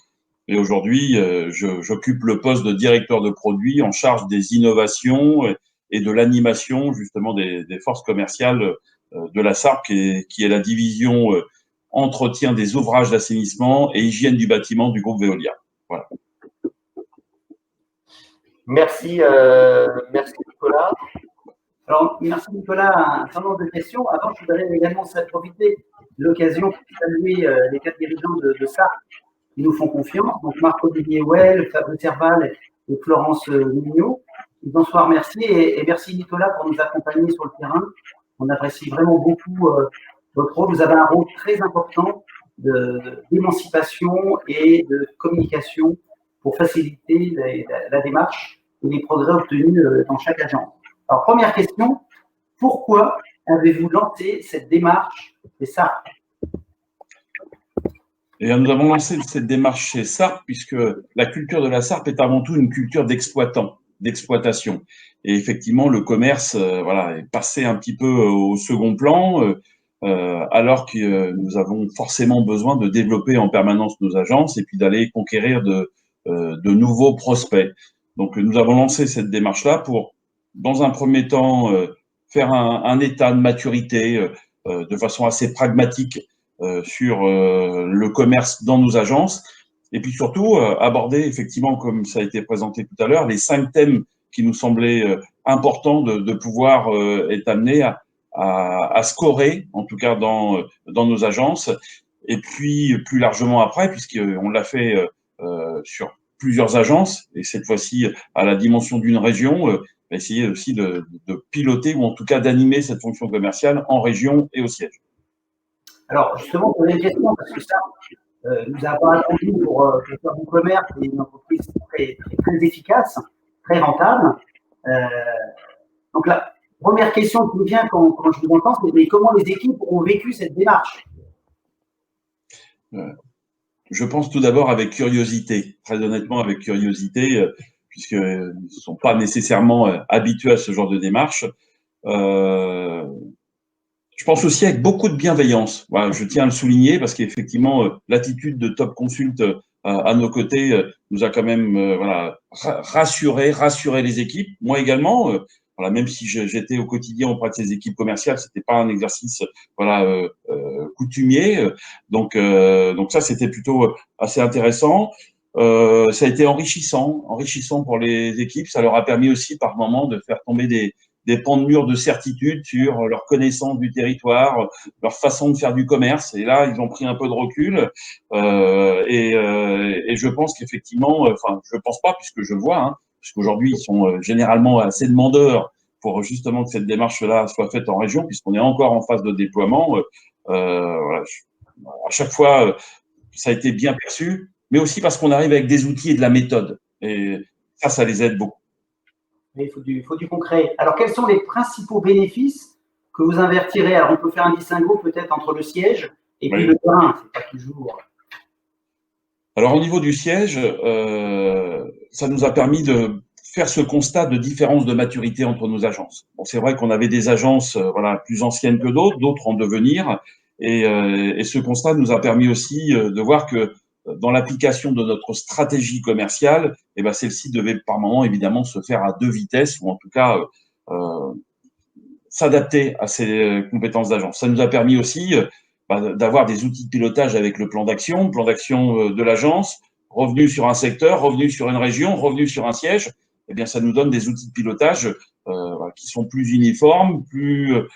Et aujourd'hui, j'occupe le poste de directeur de produit en charge des innovations et de l'animation justement des forces commerciales de la SARP, qui est la division entretien des ouvrages d'assainissement et hygiène du bâtiment du groupe Veolia. Voilà. Merci Nicolas. Alors, merci Nicolas. Un certain nombre de questions. Avant, je voudrais également profiter de l'occasion pour saluer les 4 dirigeants de SARP qui nous font confiance. Donc, Marc-Olivier Well, Fabrice Serval et Florence Mignot. Ils en soient remerciés et merci Nicolas pour nous accompagner sur le terrain. On apprécie vraiment beaucoup votre rôle. Vous avez un rôle très important d'émancipation et de communication pour faciliter la démarche et les progrès obtenus dans chaque agence. Alors, première question, pourquoi avez-vous lancé cette démarche chez SARP? Et nous avons lancé cette démarche chez SARP puisque la culture de la SARP est avant tout une culture d'exploitation. Et effectivement, le commerce est passé un petit peu au second plan, alors que nous avons forcément besoin de développer en permanence nos agences et puis d'aller conquérir de nouveaux prospects. Donc, nous avons lancé cette démarche-là pour, dans un premier temps, faire un état de maturité de façon assez pragmatique sur le commerce dans nos agences, et puis surtout aborder effectivement, comme ça a été présenté tout à l'heure, les 5 thèmes qui nous semblaient importants de pouvoir être amenés à scorer, en tout cas dans nos agences, et puis plus largement après, puisqu'on l'a fait sur plusieurs agences, et cette fois-ci à la dimension d'une région, essayer aussi de piloter ou en tout cas d'animer cette fonction commerciale en région et au siège. Alors, justement, on a une question, parce que ça, nous avons attendu pour faire du commerce et une entreprise très efficace, très rentable. Donc, la première question qui me vient quand je vous entends, c'est comment les équipes ont vécu cette démarche? Je pense tout d'abord avec curiosité, très honnêtement avec curiosité, puisqu'ils ne sont pas nécessairement habitués à ce genre de démarche. Je pense aussi avec beaucoup de bienveillance. Voilà, je tiens à le souligner parce qu'effectivement, l'attitude de Top Consult à nos côtés nous a quand même voilà, rassuré les équipes. Moi également, voilà, même si j'étais au quotidien auprès de ces équipes commerciales, c'était pas un exercice voilà coutumier. Donc ça, c'était plutôt assez intéressant. Ça a été enrichissant pour les équipes. Ça leur a permis aussi par moments de faire tomber des pans de mur de certitude sur leur connaissance du territoire, leur façon de faire du commerce. Et là, ils ont pris un peu de recul. Et je pense qu'effectivement, enfin, je pense pas, puisque je vois, hein, puisqu'aujourd'hui, ils sont généralement assez demandeurs pour justement que cette démarche-là soit faite en région, puisqu'on est encore en phase de déploiement. Voilà, à chaque fois, ça a été bien perçu, mais aussi parce qu'on arrive avec des outils et de la méthode. Et ça les aide beaucoup. Mais il faut du concret. Alors, quels sont les principaux bénéfices que vous invertirez? Alors, on peut faire un distinguo peut-être entre le siège et puis le terrain. C'est pas toujours. Alors, au niveau du siège, ça nous a permis de faire ce constat de différence de maturité entre nos agences. Bon, c'est vrai qu'on avait des agences voilà, plus anciennes que d'autres en devenir. Et ce constat nous a permis aussi de voir que dans l'application de notre stratégie commerciale, eh ben, celle-ci devait par moment évidemment se faire à 2 vitesses ou en tout cas s'adapter à ces compétences d'agence. Ça nous a permis aussi d'avoir des outils de pilotage avec le plan d'action de l'agence, revenu sur un secteur, revenu sur une région, revenu sur un siège. Eh bien, ça nous donne des outils de pilotage qui sont plus uniformes, plus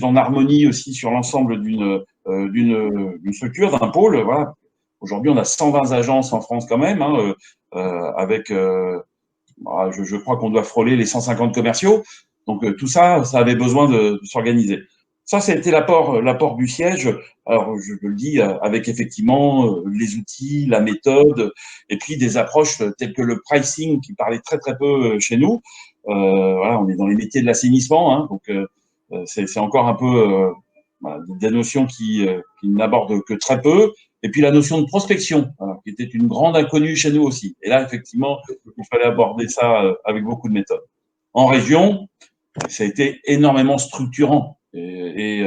en harmonie aussi sur l'ensemble d'une structure, d'un pôle. Voilà. Aujourd'hui, on a 120 agences en France quand même, hein, avec, je crois qu'on doit frôler les 150 commerciaux. Donc tout ça, ça avait besoin de s'organiser. Ça a été l'apport du siège. Alors je le dis avec effectivement les outils, la méthode, et puis des approches telles que le pricing qui parlait très très peu chez nous. Voilà, on est dans les métiers de l'assainissement, hein, donc c'est encore un peu voilà, des notions qui n'abordent que très peu. Et puis la notion de prospection, voilà, qui était une grande inconnue chez nous aussi. Et là, effectivement, il fallait aborder ça avec beaucoup de méthode. En région, ça a été énormément structurant. Et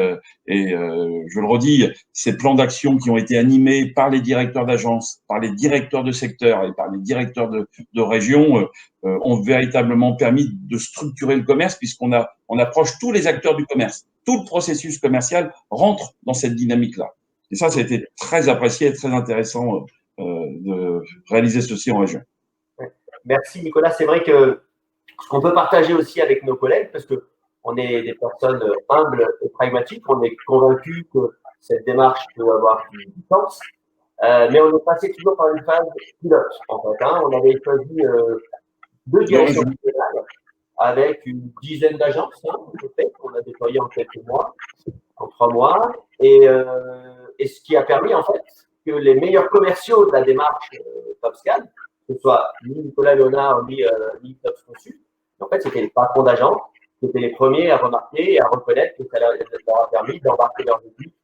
je le redis, ces plans d'action qui ont été animés par les directeurs d'agence, par les directeurs de secteur et par les directeurs de région ont véritablement permis de structurer le commerce puisqu'on approche tous les acteurs du commerce. Tout le processus commercial rentre dans cette dynamique-là. Et ça a été très apprécié et très intéressant de réaliser ceci en région. Merci Nicolas. C'est vrai que ce qu'on peut partager aussi avec nos collègues, parce qu'on est des personnes humbles et pragmatiques, on est convaincus que cette démarche peut avoir du sens, mais on est passé toujours par une phase pilote. En fait, hein. On avait choisi 2 directions régionales avec une dizaine d'agences, hein, qu'on a déployées en quelques mois, en 3 mois, et ce qui a permis en fait que les meilleurs commerciaux de la démarche TopScan, que ce soit ni Nicolas Léonard ni Top Consult, en fait, c'était les patrons d'agence qui étaient les premiers à remarquer et à reconnaître que ça leur a permis d'embarquer leurs équipes,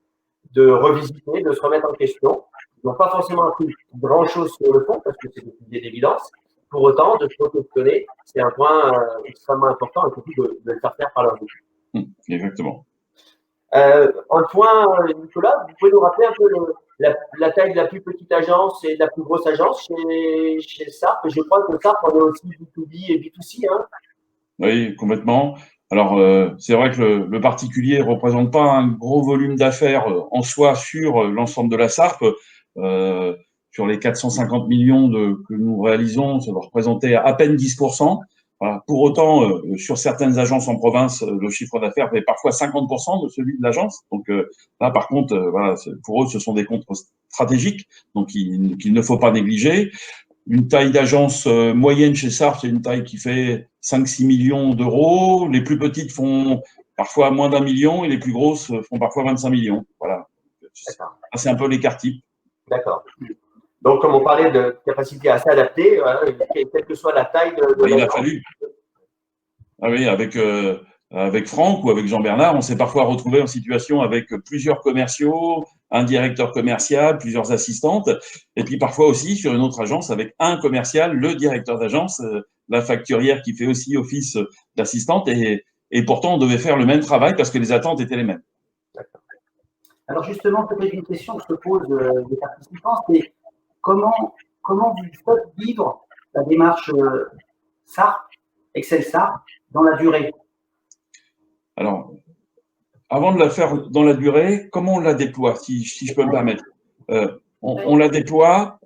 de revisiter, de se remettre en question. Ils n'ont pas forcément appris grand-chose sur le fond parce que c'est une idée d'évidence. Pour autant, de se questionner, c'est un point extrêmement important et surtout de le faire faire par leurs équipes. Exactement. Un point, Nicolas, vous pouvez nous rappeler un peu la taille de la plus petite agence et de la plus grosse agence chez SARP? Je crois que SARP, on est aussi B2B et B2C. Hein. Oui, complètement. Alors, c'est vrai que le particulier ne représente pas un gros volume d'affaires en soi sur l'ensemble de la SARP. Sur les 450 millions que nous réalisons, ça va représenter à peine 10%. Voilà. Pour autant, sur certaines agences en province, le chiffre d'affaires fait parfois 50% de celui de l'agence. Donc là, par contre, voilà, pour eux, ce sont des comptes stratégiques, donc qu'il ne faut pas négliger. une taille d'agence moyenne chez Sarp, c'est une taille qui fait 5-6 millions d'euros. Les plus petites font parfois moins d'1 million et les plus grosses font parfois 25 millions. Voilà. C'est un peu l'écart type. D'accord. Donc, comme on parlait de capacité à s'adapter, quelle que soit la taille de il a fallu. Ah oui, avec Franck ou avec Jean-Bernard, on s'est parfois retrouvé en situation avec plusieurs commerciaux, un directeur commercial, plusieurs assistantes, et puis parfois aussi sur une autre agence avec un commercial, le directeur d'agence, la facturière qui fait aussi office d'assistante, et pourtant on devait faire le même travail parce que les attentes étaient les mêmes. Alors justement, peut-être une question que se posent les participants, c'est comment vous faites vivre la démarche Sarp, Excel Sarp, dans la durée? Alors, avant de la faire dans la durée, comment on la déploie, si je peux me permettre? On la déploie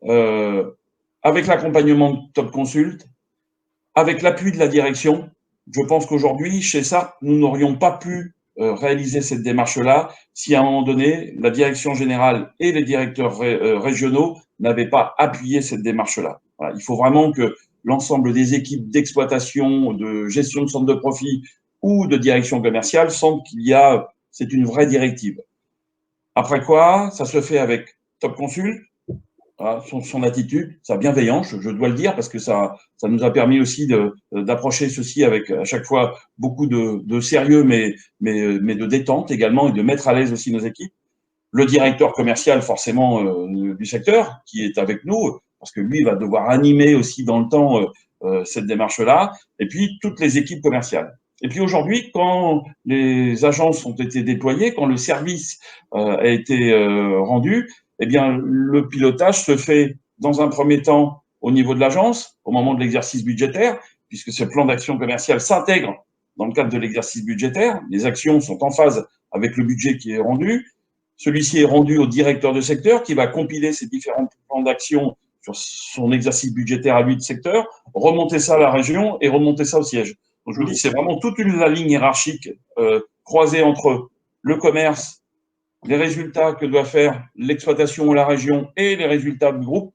avec l'accompagnement de Top Consult, avec l'appui de la direction. Je pense qu'aujourd'hui, chez Sarp, nous n'aurions pas pu réaliser cette démarche-là si à un moment donné, la direction générale et les directeurs régionaux n'avaient pas appuyé cette démarche-là. Voilà, il faut vraiment que l'ensemble des équipes d'exploitation, de gestion de centre de profit ou de direction commerciale sentent c'est une vraie directive. Après quoi, ça se fait avec Top Consult, son attitude, sa bienveillance, je dois le dire, parce que ça nous a permis aussi d'approcher ceci avec à chaque fois beaucoup de sérieux, mais de détente également, et de mettre à l'aise aussi nos équipes. Le directeur commercial, forcément, du secteur, qui est avec nous, parce que lui va devoir animer aussi dans le temps cette démarche-là, et puis toutes les équipes commerciales. Et puis aujourd'hui, quand les agences ont été déployées, quand le service a été rendu, eh bien, le pilotage se fait dans un premier temps au niveau de l'agence, au moment de l'exercice budgétaire, puisque ce plan d'action commerciale s'intègre dans le cadre de l'exercice budgétaire. Les actions sont en phase avec le budget qui est rendu. Celui-ci est rendu au directeur de secteur qui va compiler ces différents plans d'action sur son exercice budgétaire à lui de secteur, remonter ça à la région et remonter ça au siège. Donc, je vous dis, c'est vraiment toute la ligne hiérarchique croisée entre le commerce, les résultats que doit faire l'exploitation ou la région et les résultats du groupe.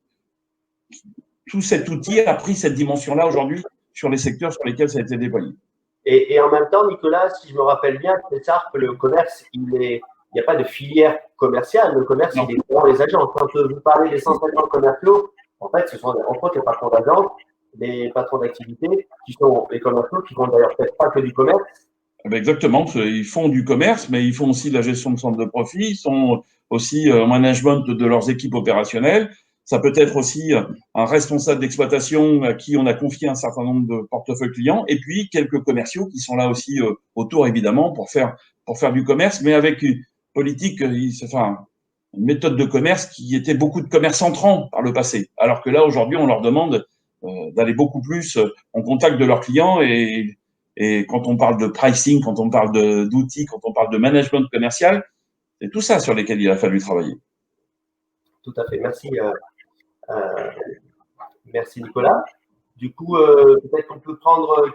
Tout cet outil a pris cette dimension-là aujourd'hui sur les secteurs sur lesquels ça a été déployé. Et en même temps, Nicolas, si je me rappelle bien, c'est ça que le commerce, il n'y a pas de filière commerciale. Le commerce, il est pour les agents. Quand vous parlez des 150 commerciaux, en fait, ce sont entre autres les patrons d'agents, les patrons d'activité, qui sont les commerciaux, qui vont d'ailleurs peut-être pas que du commerce. Exactement, ils font du commerce, mais ils font aussi de la gestion de centre de profit, ils sont aussi au management de leurs équipes opérationnelles. Ça peut être aussi un responsable d'exploitation à qui on a confié un certain nombre de portefeuilles clients, et puis quelques commerciaux qui sont là aussi autour, évidemment, pour faire du commerce, mais avec une politique, une méthode de commerce qui était beaucoup de commerce entrant par le passé. Alors que là, aujourd'hui, on leur demande d'aller beaucoup plus en contact de leurs clients et quand on parle de pricing, quand on parle d'outils, quand on parle de management commercial, c'est tout ça sur lesquels il a fallu travailler. Tout à fait. Merci. Merci Nicolas. Du coup, peut-être qu'on peut prendre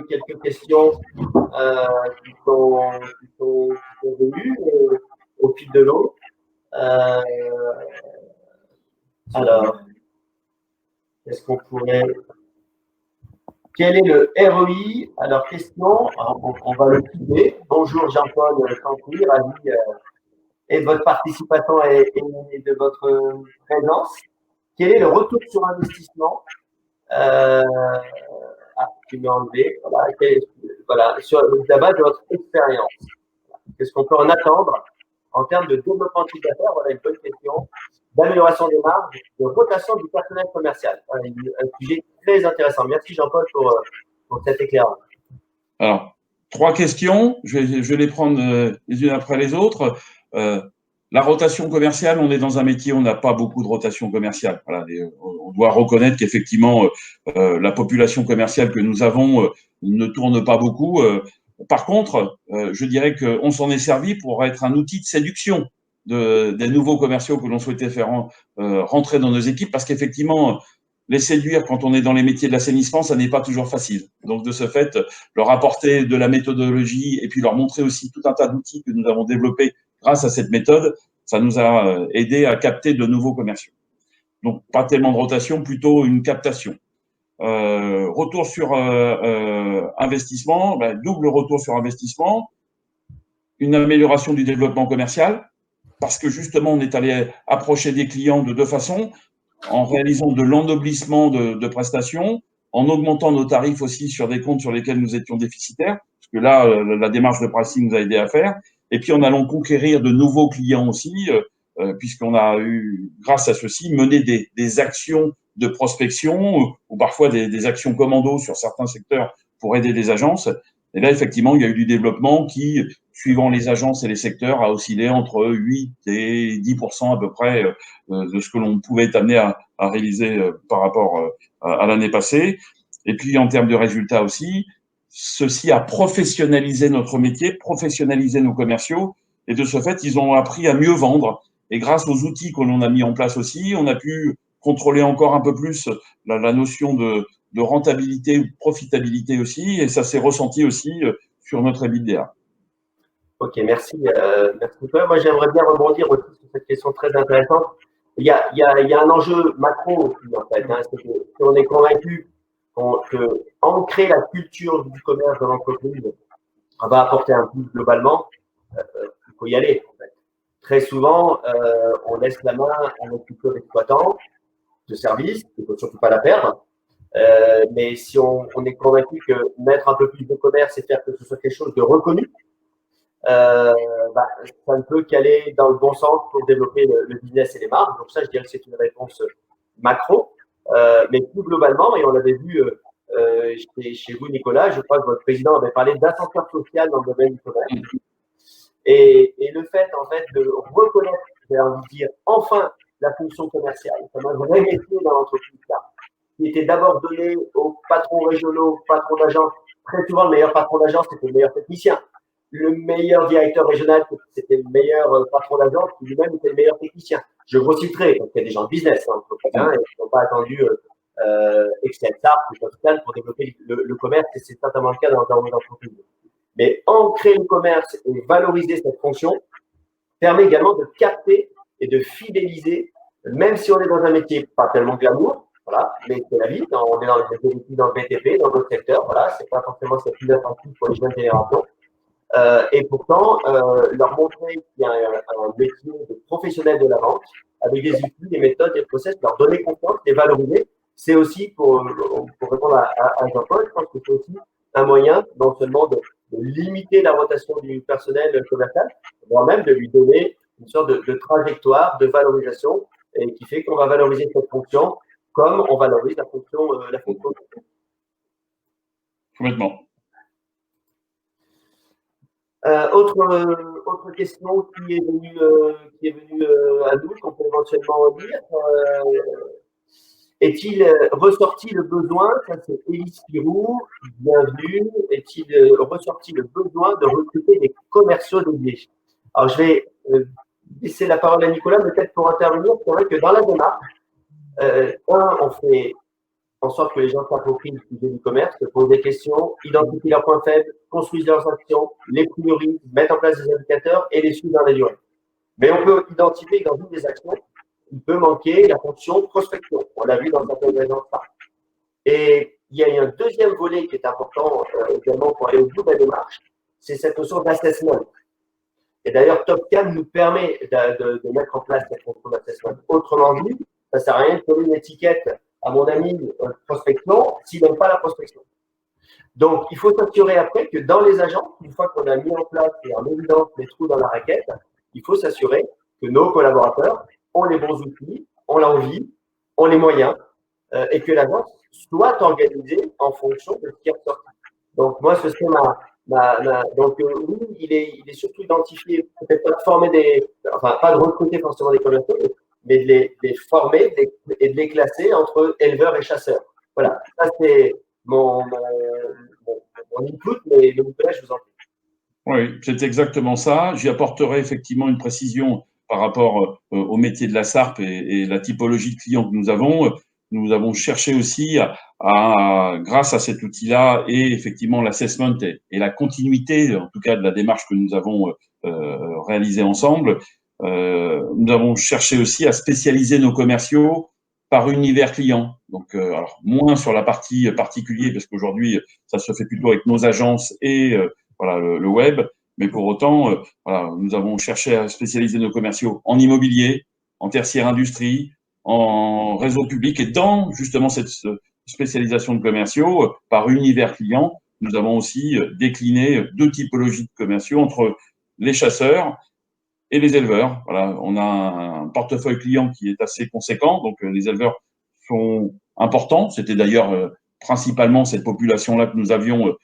quelques questions qui sont venues au fil de l'eau. Alors, est-ce qu'on pourrait… Quel est le ROI? Alors, question, on va le citer. Bonjour Jean-Paul Canty, ravi et de votre participation et de votre présence. Quel est le retour sur investissement tu m'as enlevé. Voilà, sur la base de votre expérience. Qu'est-ce qu'on peut en attendre en termes de développement de chiffre d'affaires? Voilà une bonne question. D'amélioration des marges, de rotation du personnel commercial. Voilà, un sujet très intéressant. Merci Jean-Paul pour cet éclairage. Alors, 3 questions. Je vais les prendre les unes après les autres. La rotation commerciale, on est dans un métier où on n'a pas beaucoup de rotation commerciale. Voilà, on doit reconnaître qu'effectivement, la population commerciale que nous avons ne tourne pas beaucoup. Par contre, je dirais qu'on s'en est servi pour être un outil de séduction des nouveaux commerciaux que l'on souhaitait faire rentrer dans nos équipes, parce qu'effectivement, les séduire quand on est dans les métiers de l'assainissement, ça n'est pas toujours facile. Donc, de ce fait, leur apporter de la méthodologie et puis leur montrer aussi tout un tas d'outils que nous avons développés grâce à cette méthode, ça nous a aidé à capter de nouveaux commerciaux. Donc, pas tellement de rotation, plutôt une captation. Retour sur investissement, double retour sur investissement, une amélioration du développement commercial, parce que justement, on est allé approcher des clients de deux façons, en réalisant de l'ennoblissement de prestations, en augmentant nos tarifs aussi sur des comptes sur lesquels nous étions déficitaires, parce que là, la démarche de pricing nous a aidé à faire, et puis en allant conquérir de nouveaux clients aussi, puisqu'on a eu, grâce à ceci, mené des actions de prospection ou parfois des actions commando sur certains secteurs pour aider des agences. Et là, effectivement, il y a eu du développement qui, suivant les agences et les secteurs, a oscillé entre 8 et 10% à peu près de ce que l'on pouvait être amené à réaliser par rapport à l'année passée. Et puis, en termes de résultats aussi, ceci a professionnalisé notre métier, professionnalisé nos commerciaux. Et de ce fait, ils ont appris à mieux vendre. Et grâce aux outils que l'on a mis en place aussi, on a pu contrôler encore un peu plus la notion de rentabilité ou de profitabilité aussi. Et ça s'est ressenti aussi sur notre EBITDA. Ok, merci. Merci Nicolas. Moi, j'aimerais bien rebondir aussi sur cette question très intéressante. Il y a un enjeu macro aussi, en fait. Hein, c'est que si on est convaincu que ancrer la culture du commerce dans l'entreprise va apporter un plus globalement, il faut y aller. En fait. Très souvent, on laisse la main à notre culture d'exploitant de service, il ne faut surtout pas la perdre. Mais si on est convaincu que mettre un peu plus de commerce et faire que ce soit quelque chose de reconnu, ça ne peut qu'aller dans le bon sens pour développer le business et les marques. Donc ça, je dirais que c'est une réponse macro. Mais plus globalement, et on l'avait vu chez vous, Nicolas, je crois que votre président avait parlé d'ascenseur social dans le domaine du commerce. Et le fait, en fait, de reconnaître, j'ai envie de dire, enfin, la fonction commerciale, comme un vrai métier dans l'entreprise, qui était d'abord donné aux patrons régionaux, patrons d'agence. Très souvent, le meilleur patron d'agence, c'était le meilleur technicien. Le meilleur directeur régional, c'était le meilleur patron d'agence, qui lui-même était le meilleur technicien. Je reciterai, parce qu'il y a des gens de business, hein, et qui n'ont pas attendu Excel Sarp ou Total pour développer le commerce, et c'est certainement le cas dans les entreprises. Mais ancrer le commerce et valoriser cette fonction permet également de capter et de fidéliser, même si on est dans un métier pas tellement glamour, voilà, mais c'est la vie, on est dans le BTP, dans d'autres secteurs, voilà, c'est pas forcément ce qui est plus attractif pour les jeunes générations. Et pourtant, leur montrer qu'il y a un métier de professionnel de la vente, avec des outils, des méthodes, des process, leur donner confiance, les valoriser, c'est aussi, pour répondre à Jean-Paul, je pense que c'est aussi un moyen non seulement de limiter la rotation du personnel commercial, voire même de lui donner une sorte de trajectoire, de valorisation, et qui fait qu'on va valoriser cette fonction comme on valorise la fonction. Complètement. Autre question qui est venue à nous, qu'on peut éventuellement lire. Est-il ressorti le besoin, ça c'est Élise Pirou, bienvenue, est-il ressorti le besoin de recruter des commerciaux dédiés? Alors je vais laisser la parole à Nicolas, peut-être pour intervenir. C'est vrai que dans la démarche, on fait en sorte que les gens s'approprient le sujet du commerce, se posent des questions, identifient leurs points faibles, construisent leurs actions, les priorisent, mettent en place des indicateurs et les suivent dans la durée. Mais on peut identifier que dans une des actions, il peut manquer la fonction prospection. On l'a vu dans certaines agences. Et il y a un deuxième volet qui est important également pour aller au bout de la démarche, c'est cette notion d'assessment. Et d'ailleurs, TopCam nous permet de mettre en place cette fonction d'assessment. Autrement dit, ça ne sert à rien de coller une étiquette à mon ami prospection s'il n'aime pas la prospection. Donc, il faut s'assurer après que dans les agences, une fois qu'on a mis en place et en évidence les trous dans la raquette, il faut s'assurer que nos collaborateurs ont les bons outils, ont l'envie, ont les moyens et que l'agence soit organisée en fonction de ce qui est ressorti. Donc, moi, ce serait donc, oui, il est surtout identifié, peut-être pas de former pas de recruter forcément des commerciaux, mais de les former et de les classer entre éleveurs et chasseurs. Voilà, ça c'est mon input, mais Nicolas, je vous en prie. Oui, c'est exactement ça. J'y apporterai effectivement une précision par rapport au métier de la SARP et la typologie de clients que nous avons. Nous avons cherché aussi grâce à cet outil-là et effectivement l'assessment et la continuité, en tout cas de la démarche que nous avons réalisée ensemble, nous avons cherché aussi à spécialiser nos commerciaux par univers client. Donc, alors, moins sur la partie particulier, parce qu'aujourd'hui, ça se fait plutôt avec nos agences et voilà, le web. Mais pour autant, voilà, nous avons cherché à spécialiser nos commerciaux en immobilier, en tertiaire industrie, en réseau public. Et dans justement cette spécialisation de commerciaux par univers client, nous avons aussi décliné deux typologies de commerciaux entre les chasseurs et les éleveurs. Voilà, on a un portefeuille client qui est assez conséquent, donc les éleveurs sont importants. C'était d'ailleurs principalement cette population-là que nous avions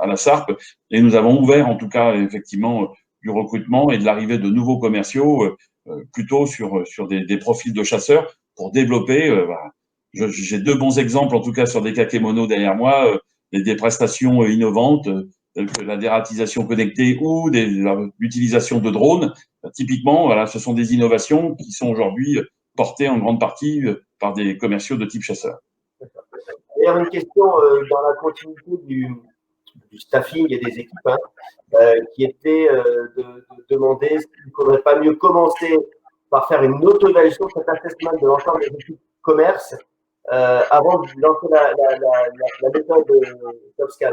à la SARP, et nous avons ouvert en tout cas effectivement du recrutement et de l'arrivée de nouveaux commerciaux plutôt sur des profils de chasseurs pour développer. Voilà. J'ai deux bons exemples en tout cas sur des kakémonos derrière moi, des prestations innovantes telles que la dératisation connectée ou l'utilisation de drones. Typiquement, voilà, ce sont des innovations qui sont aujourd'hui portées en grande partie par des commerciaux de type chasseur. D'ailleurs, une question dans la continuité du staffing et des équipes, qui était de demander s'il ne faudrait pas mieux commencer par faire une auto-évaluation, cet assessment de l'ensemble des équipes commerce avant de lancer la méthode TopScan.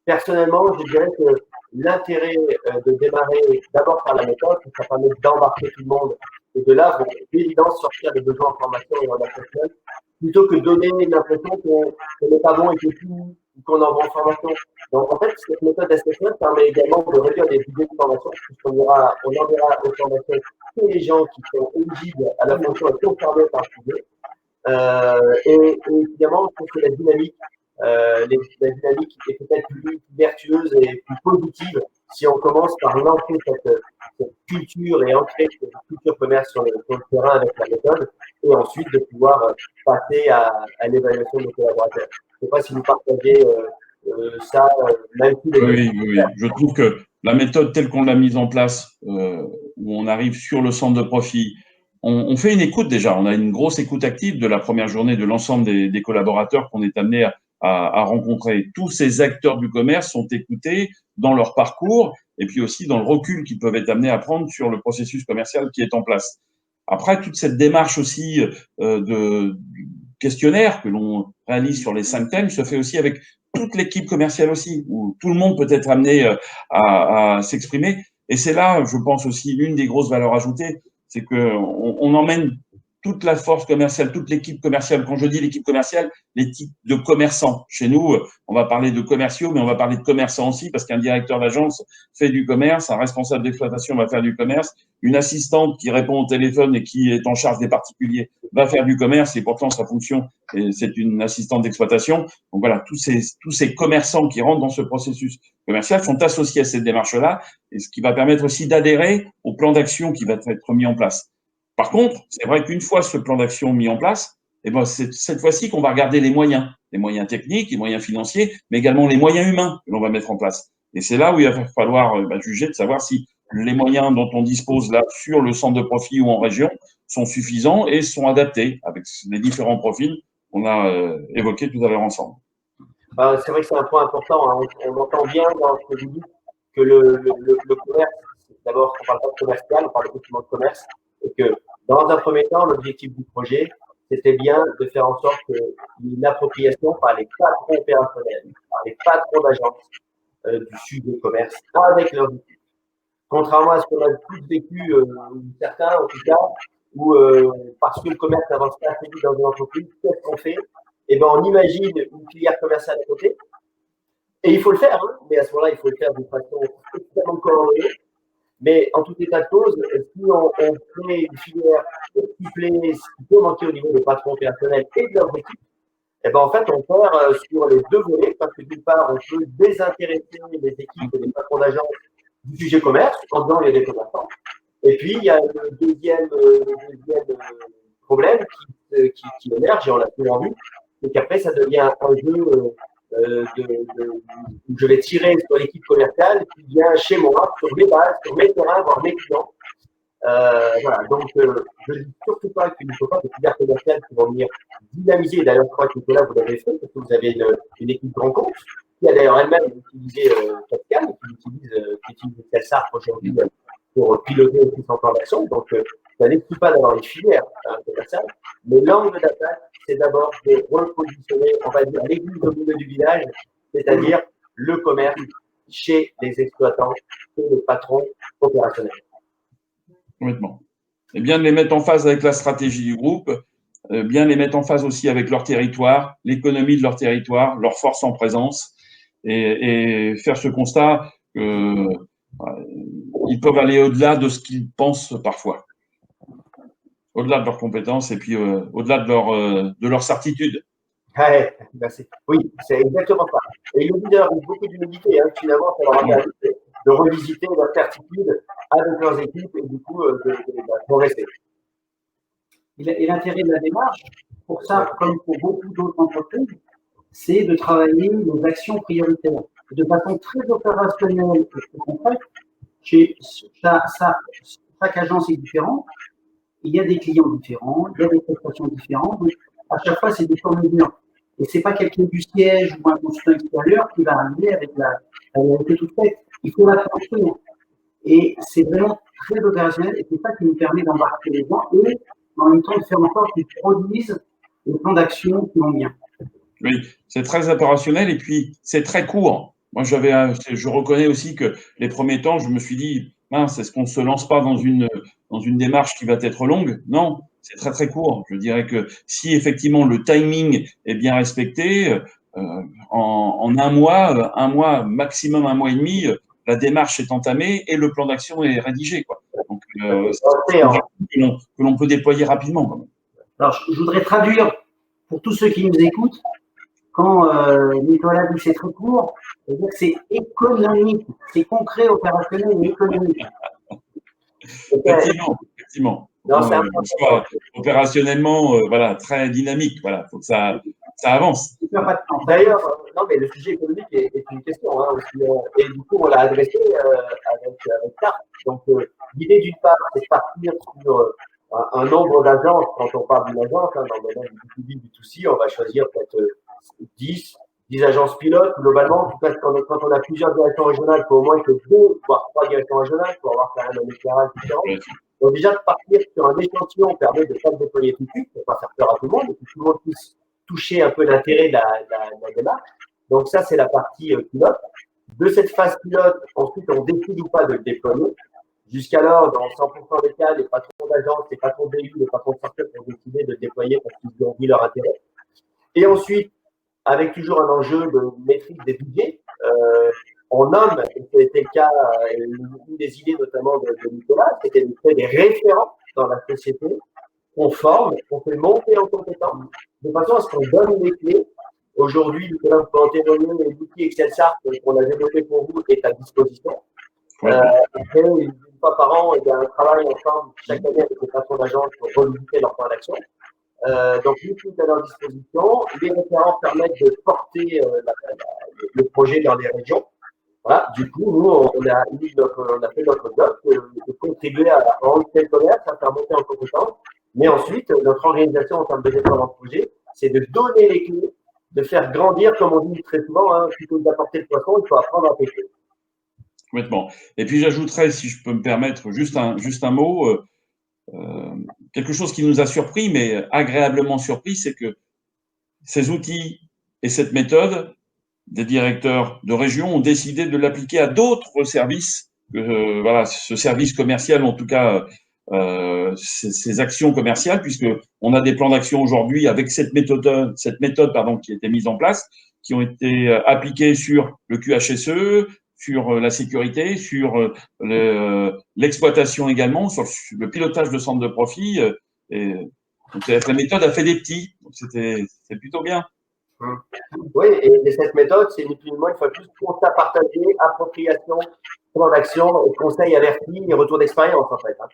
Personnellement, je dirais que l'intérêt de démarrer d'abord par la méthode, ça permet d'embarquer tout le monde et de là, d'évidence, sortir des besoins en formation et en assessment, plutôt que donner l'impression qu'on n'est pas bon et que tout, ou qu'on envoie en formation. Donc, en fait, cette méthode d'assessment permet également de réduire les budgets de formation, puisqu'on enverra aux formations tous les gens qui sont éligibles à la fonction et concernés par le sujet. Et évidemment, je trouve que la dynamique est peut-être plus vertueuse et plus positive si on commence par lancer cette culture et ancrer cette culture commerce sur le terrain avec la méthode et ensuite de pouvoir passer à l'évaluation de nos collaborateurs. Je ne sais pas si vous partagez ça, même si oui. Je trouve que la méthode telle qu'on l'a mise en place, où on arrive sur le centre de profit, on fait une écoute déjà. On a une grosse écoute active de la première journée de l'ensemble des collaborateurs qu'on est amené à rencontrer. Tous ces acteurs du commerce sont écoutés dans leur parcours et puis aussi dans le recul qu'ils peuvent être amenés à prendre sur le processus commercial qui est en place. Après, toute cette démarche aussi de questionnaire que l'on réalise sur les 5 thèmes se fait aussi avec toute l'équipe commerciale aussi, où tout le monde peut être amené à s'exprimer. Et c'est là, je pense aussi, l'une des grosses valeurs ajoutées, c'est qu'on emmène toute la force commerciale, toute l'équipe commerciale. Quand je dis l'équipe commerciale, l'équipe de commerçants. Chez nous, on va parler de commerciaux, mais on va parler de commerçants aussi, parce qu'un directeur d'agence fait du commerce, un responsable d'exploitation va faire du commerce, une assistante qui répond au téléphone et qui est en charge des particuliers va faire du commerce, et pourtant sa fonction, c'est une assistante d'exploitation. Donc voilà, tous ces commerçants qui rentrent dans ce processus commercial sont associés à cette démarche-là, et ce qui va permettre aussi d'adhérer au plan d'action qui va être mis en place. Par contre, c'est vrai qu'une fois ce plan d'action mis en place, eh ben, c'est cette fois-ci qu'on va regarder les moyens techniques, les moyens financiers, mais également les moyens humains que l'on va mettre en place. Et c'est là où il va falloir juger de savoir si les moyens dont on dispose là sur le centre de profit ou en région sont suffisants et sont adaptés avec les différents profils qu'on a évoqués tout à l'heure ensemble. C'est vrai que c'est un point important. Hein. On entend bien dans ce que vous dites que le commerce, d'abord, on ne parle pas de commercial, on parle effectivement de commerce, et que dans un premier temps, l'objectif du projet, c'était bien de faire en sorte qu'il y ait une appropriation par les patrons opérationnels, par les patrons d'agence du sujet commerce, avec leurs équipes. Contrairement à ce qu'on a tous vécu, certains en tout cas, où parce que le commerce n'avance pas assez vite dans une entreprise, qu'est-ce qu'on fait? Eh ben, on imagine une filière commerciale à côté, et il faut le faire, hein, mais à ce moment-là, il faut le faire d'une façon extrêmement coordonnée. Mais en tout état de cause, si on crée une filière qui peut manquer au niveau des patrons opérationnels et de leurs équipes, eh ben en fait, on perd sur les deux volets, parce que d'une part, on peut désintéresser les équipes et les patrons d'agence du sujet commerce en disant il y a des commerçants. Et puis, il y a le deuxième problème qui émerge, et on l'a souvent vu, c'est qu'après, ça devient un jeu où je vais tirer sur l'équipe commerciale qui vient chez moi, sur mes bases, sur mes terrains, voir mes clients. Voilà, donc je ne dis surtout pas qu'il ne faut pas de filières commerciales qui vont venir dynamiser. D'ailleurs, je crois que Nicolas, vous l'avez fait, parce que vous avez une équipe de rencontre qui a d'ailleurs elle-même utilisé TopScan, qui utilise Celsar aujourd'hui pour piloter aussi son plan d'action. Donc, ça n'exclut pas d'avoir une filière commerciale. Mais l'angle d'attaque, c'est d'abord de repositionner, on va dire, l'église au milieu du village, c'est-à-dire le commerce chez les exploitants, chez les patrons opérationnels. Complètement. Et bien de les mettre en phase avec la stratégie du groupe, bien les mettre en phase aussi avec leur territoire, l'économie de leur territoire, leur force en présence, et faire ce constat qu'ils peuvent aller au-delà de ce qu'ils pensent parfois, au-delà de leurs compétences et puis au-delà de leur certitude. Ouais, merci. Oui, c'est exactement ça. Et le leader a beaucoup d'humilité, hein, finalement, ça leur a permis de revisiter leur certitude avec leurs équipes et du coup de progresser. Et l'intérêt de la démarche, pour ça, comme pour beaucoup d'autres entreprises, c'est de travailler les actions prioritaires de façon très opérationnelle et très concrète. Chaque agence est différente, il y a des clients différents, il y a des prestations différentes. Donc, à chaque fois, c'est des formules. Et ce n'est pas quelqu'un du siège ou un consultant extérieur qui va arriver avec la réalité toute faite. Il faut la construire. Et c'est vraiment très opérationnel et c'est ça qui nous permet d'embarquer les gens et en même temps de faire en sorte qu'ils produisent le plan d'action qui vont bien. Oui, c'est très opérationnel et puis c'est très court. Moi, je reconnais aussi que les premiers temps, je me suis dit, mince, est-ce qu'on ne se lance pas dans une démarche qui va être longue? Non, c'est très très court. Je dirais que si effectivement le timing est bien respecté, en un mois, maximum un mois et demi, la démarche est entamée et le plan d'action est rédigé, quoi. Donc, c'est que l'on peut déployer rapidement, quand même. Alors, je voudrais traduire pour tous ceux qui nous écoutent. Quand Nicolas dit que c'est très court, c'est-à-dire que c'est économique, c'est concret, opérationnel et économique. Effectivement. Non, opérationnellement, voilà, très dynamique. Voilà, faut que ça avance. D'ailleurs, non, mais le sujet économique est une question, hein, aussi, et du coup, on l'a adressé avec TARP. Donc, l'idée d'une part, c'est de partir sur un nombre d'agences. Quand on parle d'une agence, hein, dans le domaine du B2B, B2C, on va choisir peut-être 10 agences pilotes, globalement. En tout cas, quand on a plusieurs directions régionales, il faut au moins que 2, voire 3 directions régionales pour avoir quand même un éclairage différent. Oui. Donc, déjà, de partir sur un échantillon permet de ne pas le déployer tout de suite, pour ne pas faire peur à tout le monde, et que tout le monde puisse toucher un peu l'intérêt de la démarche. Donc, ça, c'est la partie pilote. De cette phase pilote, ensuite, on décide ou pas de le déployer. Jusqu'alors, dans 100% des cas, les patrons d'agences, les patrons de BU, les patrons de start-up ont décidé de le déployer parce qu'ils ont vu leur intérêt. Et ensuite, avec toujours un enjeu de maîtrise des budgets, on nomme, et c'était le cas, une des idées notamment de Nicolas, c'était de créer des référents dans la société, qu'on forme, qu'on fait monter en compétences, de façon à ce qu'on donne les clés. Aujourd'hui, Nicolas, vous pouvez en témoigner, l'outil Excel-Sart qu'on a développé pour vous est à disposition. Après, une fois par an, il y a un travail ensemble chaque année avec les patrons d'agence pour revisiter leur plan d'action. Donc, l'outil est à leur disposition. Les référents permettent de porter le projet dans les régions. Voilà. Du coup, nous, on a fait notre job de contribuer à rendre tel commerce, à faire monter en compétence. Mais ensuite, notre organisation en termes de déploiement de projet, c'est de donner les clés, de faire grandir, comme on dit très souvent, hein, plutôt que d'apporter le poisson, il faut apprendre à pêcher. Complètement. Et puis, j'ajouterais, si je peux me permettre, juste un mot. Quelque chose qui nous a surpris, mais agréablement surpris, c'est que ces outils et cette méthode, des directeurs de région ont décidé de l'appliquer à d'autres services. Voilà, ce service commercial, en tout cas, ces actions commerciales, puisque on a des plans d'action aujourd'hui avec cette méthode, qui a été mise en place, qui ont été appliqués sur le QHSE, sur la sécurité, sur l'exploitation également, sur le pilotage de centres de profit. Et donc, la méthode a fait des petits. Donc, c'est plutôt bien. Oui, et cette méthode, c'est ni plus ni moins, une fois de plus, constat partagé, appropriation, plan d'action, conseil averti et retour d'expérience, en fait. Hein.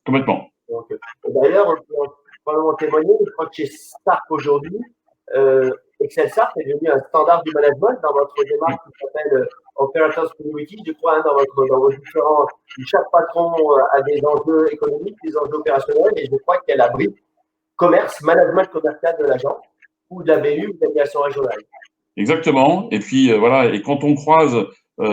Complètement. Donc, d'ailleurs, on peut probablement témoigner, je crois que chez Stark aujourd'hui, Excel-Sart est devenu un standard du management dans votre démarche qui s'appelle Operators Priority, je crois, hein, dans vos différents, chaque patron a des enjeux économiques, des enjeux opérationnels, et je crois qu'elle abrite commerce, management commercial de l'agence, ou de la BU, ou de la direction régionale. Exactement. Et puis, voilà, et quand on croise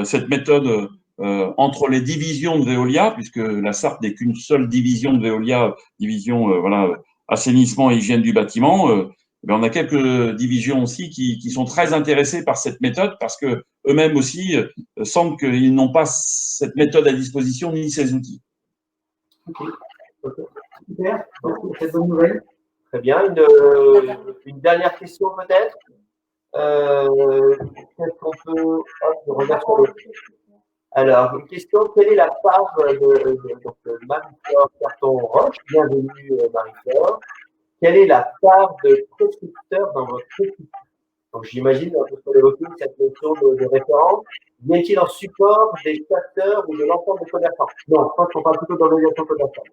cette méthode entre les divisions de Veolia, puisque la Sarthe n'est qu'une seule division de Veolia, division voilà, assainissement et hygiène du bâtiment, on a quelques divisions aussi qui sont très intéressées par cette méthode parce que eux-mêmes aussi semblent qu'ils n'ont pas cette méthode à disposition ni ces outils. Ok. Super, merci pour cette bonne nouvelle. Très bien. Une dernière question peut-être. Qu'est-ce qu'on peut. Je regarde sur le. Alors, une question, quelle est la part de Marie-Flore Carton-Roche? Bienvenue Marie-Flore. Quelle est la part de prescripteurs dans votre équipe? Donc, j'imagine, on peut évoquer cette notion de référence. Vient-il en support des chasseurs ou de l'ensemble des commerçants? Non, je pense qu'on parle plutôt d'organisation commerciale.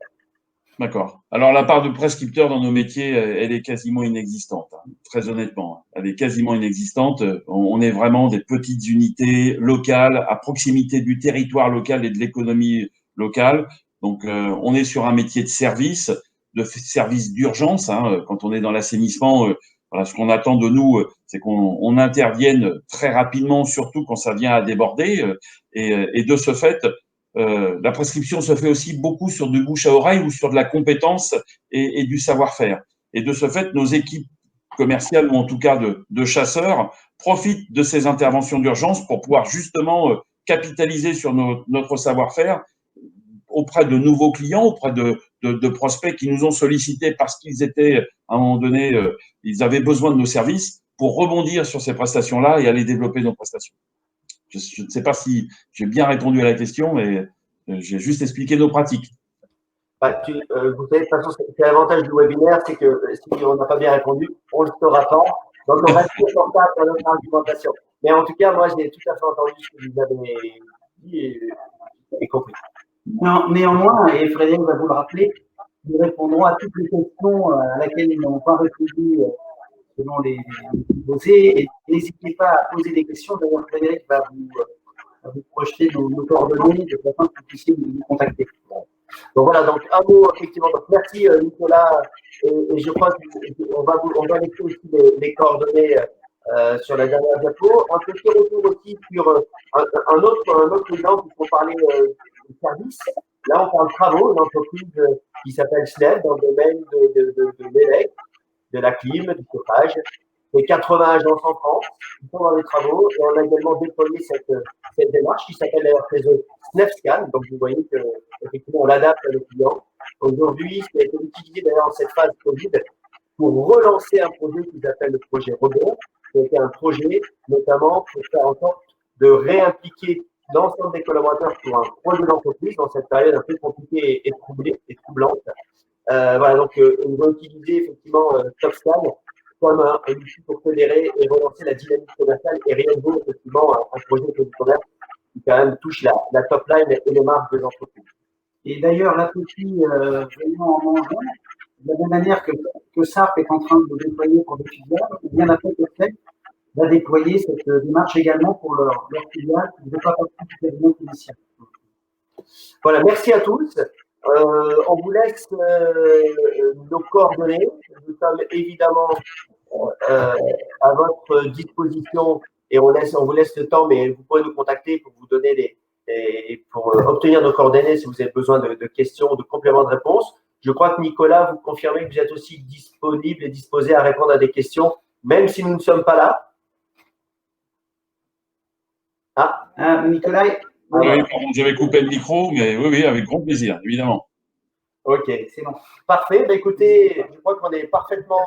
D'accord. Alors, la part de prescripteurs dans nos métiers, elle est quasiment inexistante, hein, très honnêtement. Elle est quasiment inexistante. On est vraiment des petites unités locales, à proximité du territoire local et de l'économie locale. Donc, on est sur un métier de service d'urgence. Hein. Quand on est dans l'assainissement, voilà, ce qu'on attend de nous, c'est qu'on intervienne très rapidement, surtout quand ça vient à déborder. Et de ce fait, la prescription se fait aussi beaucoup sur du bouche à oreille ou sur de la compétence et du savoir-faire. Et de ce fait, nos équipes commerciales ou en tout cas de chasseurs profitent de ces interventions d'urgence pour pouvoir justement capitaliser sur notre savoir-faire auprès de nouveaux clients, auprès de prospects qui nous ont sollicités parce qu'ils étaient, à un moment donné, ils avaient besoin de nos services pour rebondir sur ces prestations-là et aller développer nos prestations. Je ne sais pas si j'ai bien répondu à la question, mais j'ai juste expliqué nos pratiques. Vous savez, de toute façon, c'est l'avantage du webinaire, c'est que si on n'a pas bien répondu, on ne le saura pas. Donc, on reste confortable dans notre argumentation. Mais en tout cas, moi, j'ai tout à fait entendu ce que vous avez dit et compris. Néanmoins, et Frédéric va vous le rappeler, nous répondrons à toutes les questions à laquelle ils n'ont pas répondu selon les posées. Et n'hésitez pas à poser des questions. D'ailleurs, Frédéric va vous projeter nos coordonnées de façon que vous puissiez nous contacter. Donc voilà, donc un mot effectivement. Donc merci Nicolas, et je crois qu'on va laisser aussi les coordonnées sur la dernière diapo. Un petit retour aussi sur un autre exemple pour parler de service. Là, on parle de travaux, une entreprise qui s'appelle Snell dans le domaine de l'élect, de la clim, du chauffage. Et 80 agences en France qui sont dans les travaux, et on a également déployé cette démarche qui s'appelle d'ailleurs chez eux SnapScan. Donc vous voyez qu'effectivement on l'adapte à nos clients. Aujourd'hui, ce qui a été utilisé d'ailleurs en cette phase Covid pour relancer un projet qu'ils appellent le projet Rebond, qui a été un projet notamment pour faire en sorte de réimpliquer l'ensemble des collaborateurs pour un projet d'entreprise dans cette période un peu compliquée et troublante. Voilà, donc on va utiliser effectivement TopScan comme un outil pour fédérer et relancer la dynamique commerciale et réaliser effectivement un projet de commerce qui quand même touche la top line et les marges de l'entreprise. Et d'ailleurs, l'appétit venant en mangeant, de la même manière que SARP est en train de déployer pour des filiales, ou bien la FEC va déployer cette démarche également pour leur filiale qui ne fait pas partie du périmètre initial. Voilà, merci à tous. On vous laisse nos coordonnées. Nous sommes évidemment à votre disposition et on vous laisse le temps, mais vous pouvez nous contacter pour vous donner pour obtenir nos coordonnées si vous avez besoin de questions, de compléments de réponse. Je crois que Nicolas, vous confirmez que vous êtes aussi disponible et disposé à répondre à des questions, même si nous ne sommes pas là. Nicolas. Oui, pardon, j'avais coupé le micro, mais oui, avec grand plaisir, évidemment. Ok, c'est bon. Parfait. Ben, écoutez, je crois qu'on est parfaitement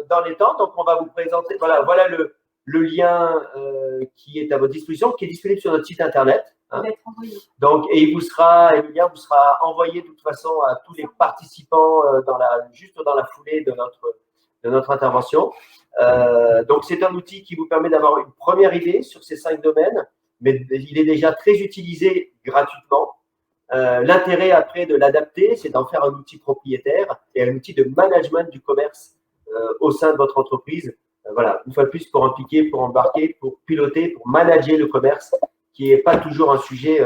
dans les temps, donc on va vous présenter. Voilà le lien qui est à votre disposition, qui est disponible sur notre site internet. Hein. Donc, et le lien vous sera envoyé de toute façon à tous les participants juste dans la foulée de notre intervention. Donc, c'est un outil qui vous permet d'avoir une première idée sur ces 5 domaines, mais il est déjà très utilisé gratuitement. L'intérêt après de l'adapter, c'est d'en faire un outil propriétaire et un outil de management du commerce au sein de votre entreprise. Voilà, une fois de plus, pour impliquer, pour embarquer, pour piloter, pour manager le commerce, qui n'est pas toujours un sujet,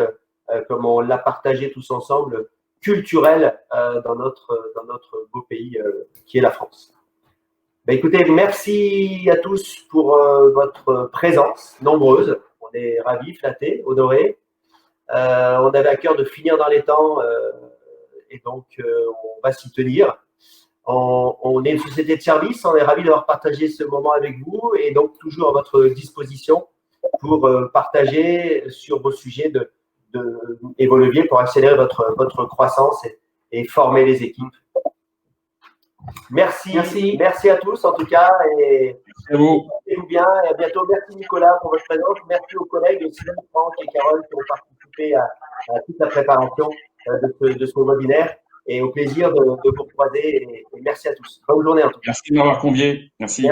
comme on l'a partagé tous ensemble, culturel dans notre beau pays qui est la France. Ben, écoutez, merci à tous pour votre présence nombreuse. On est ravis, flattés, honorés. On avait à cœur de finir dans les temps et donc on va s'y tenir. On est une société de service, on est ravis d'avoir partagé ce moment avec vous et donc toujours à votre disposition pour partager sur vos sujets et vos leviers pour accélérer votre croissance et former les équipes. Merci à tous en tout cas et portez-vous bien et à bientôt. Merci Nicolas pour votre présence, merci aux collègues Sylvain, Franck et Carole qui ont participé à toute la préparation de ce webinaire et au plaisir de vous croiser et merci à tous. Bonne journée en tout cas. Merci de m'avoir convié. Merci.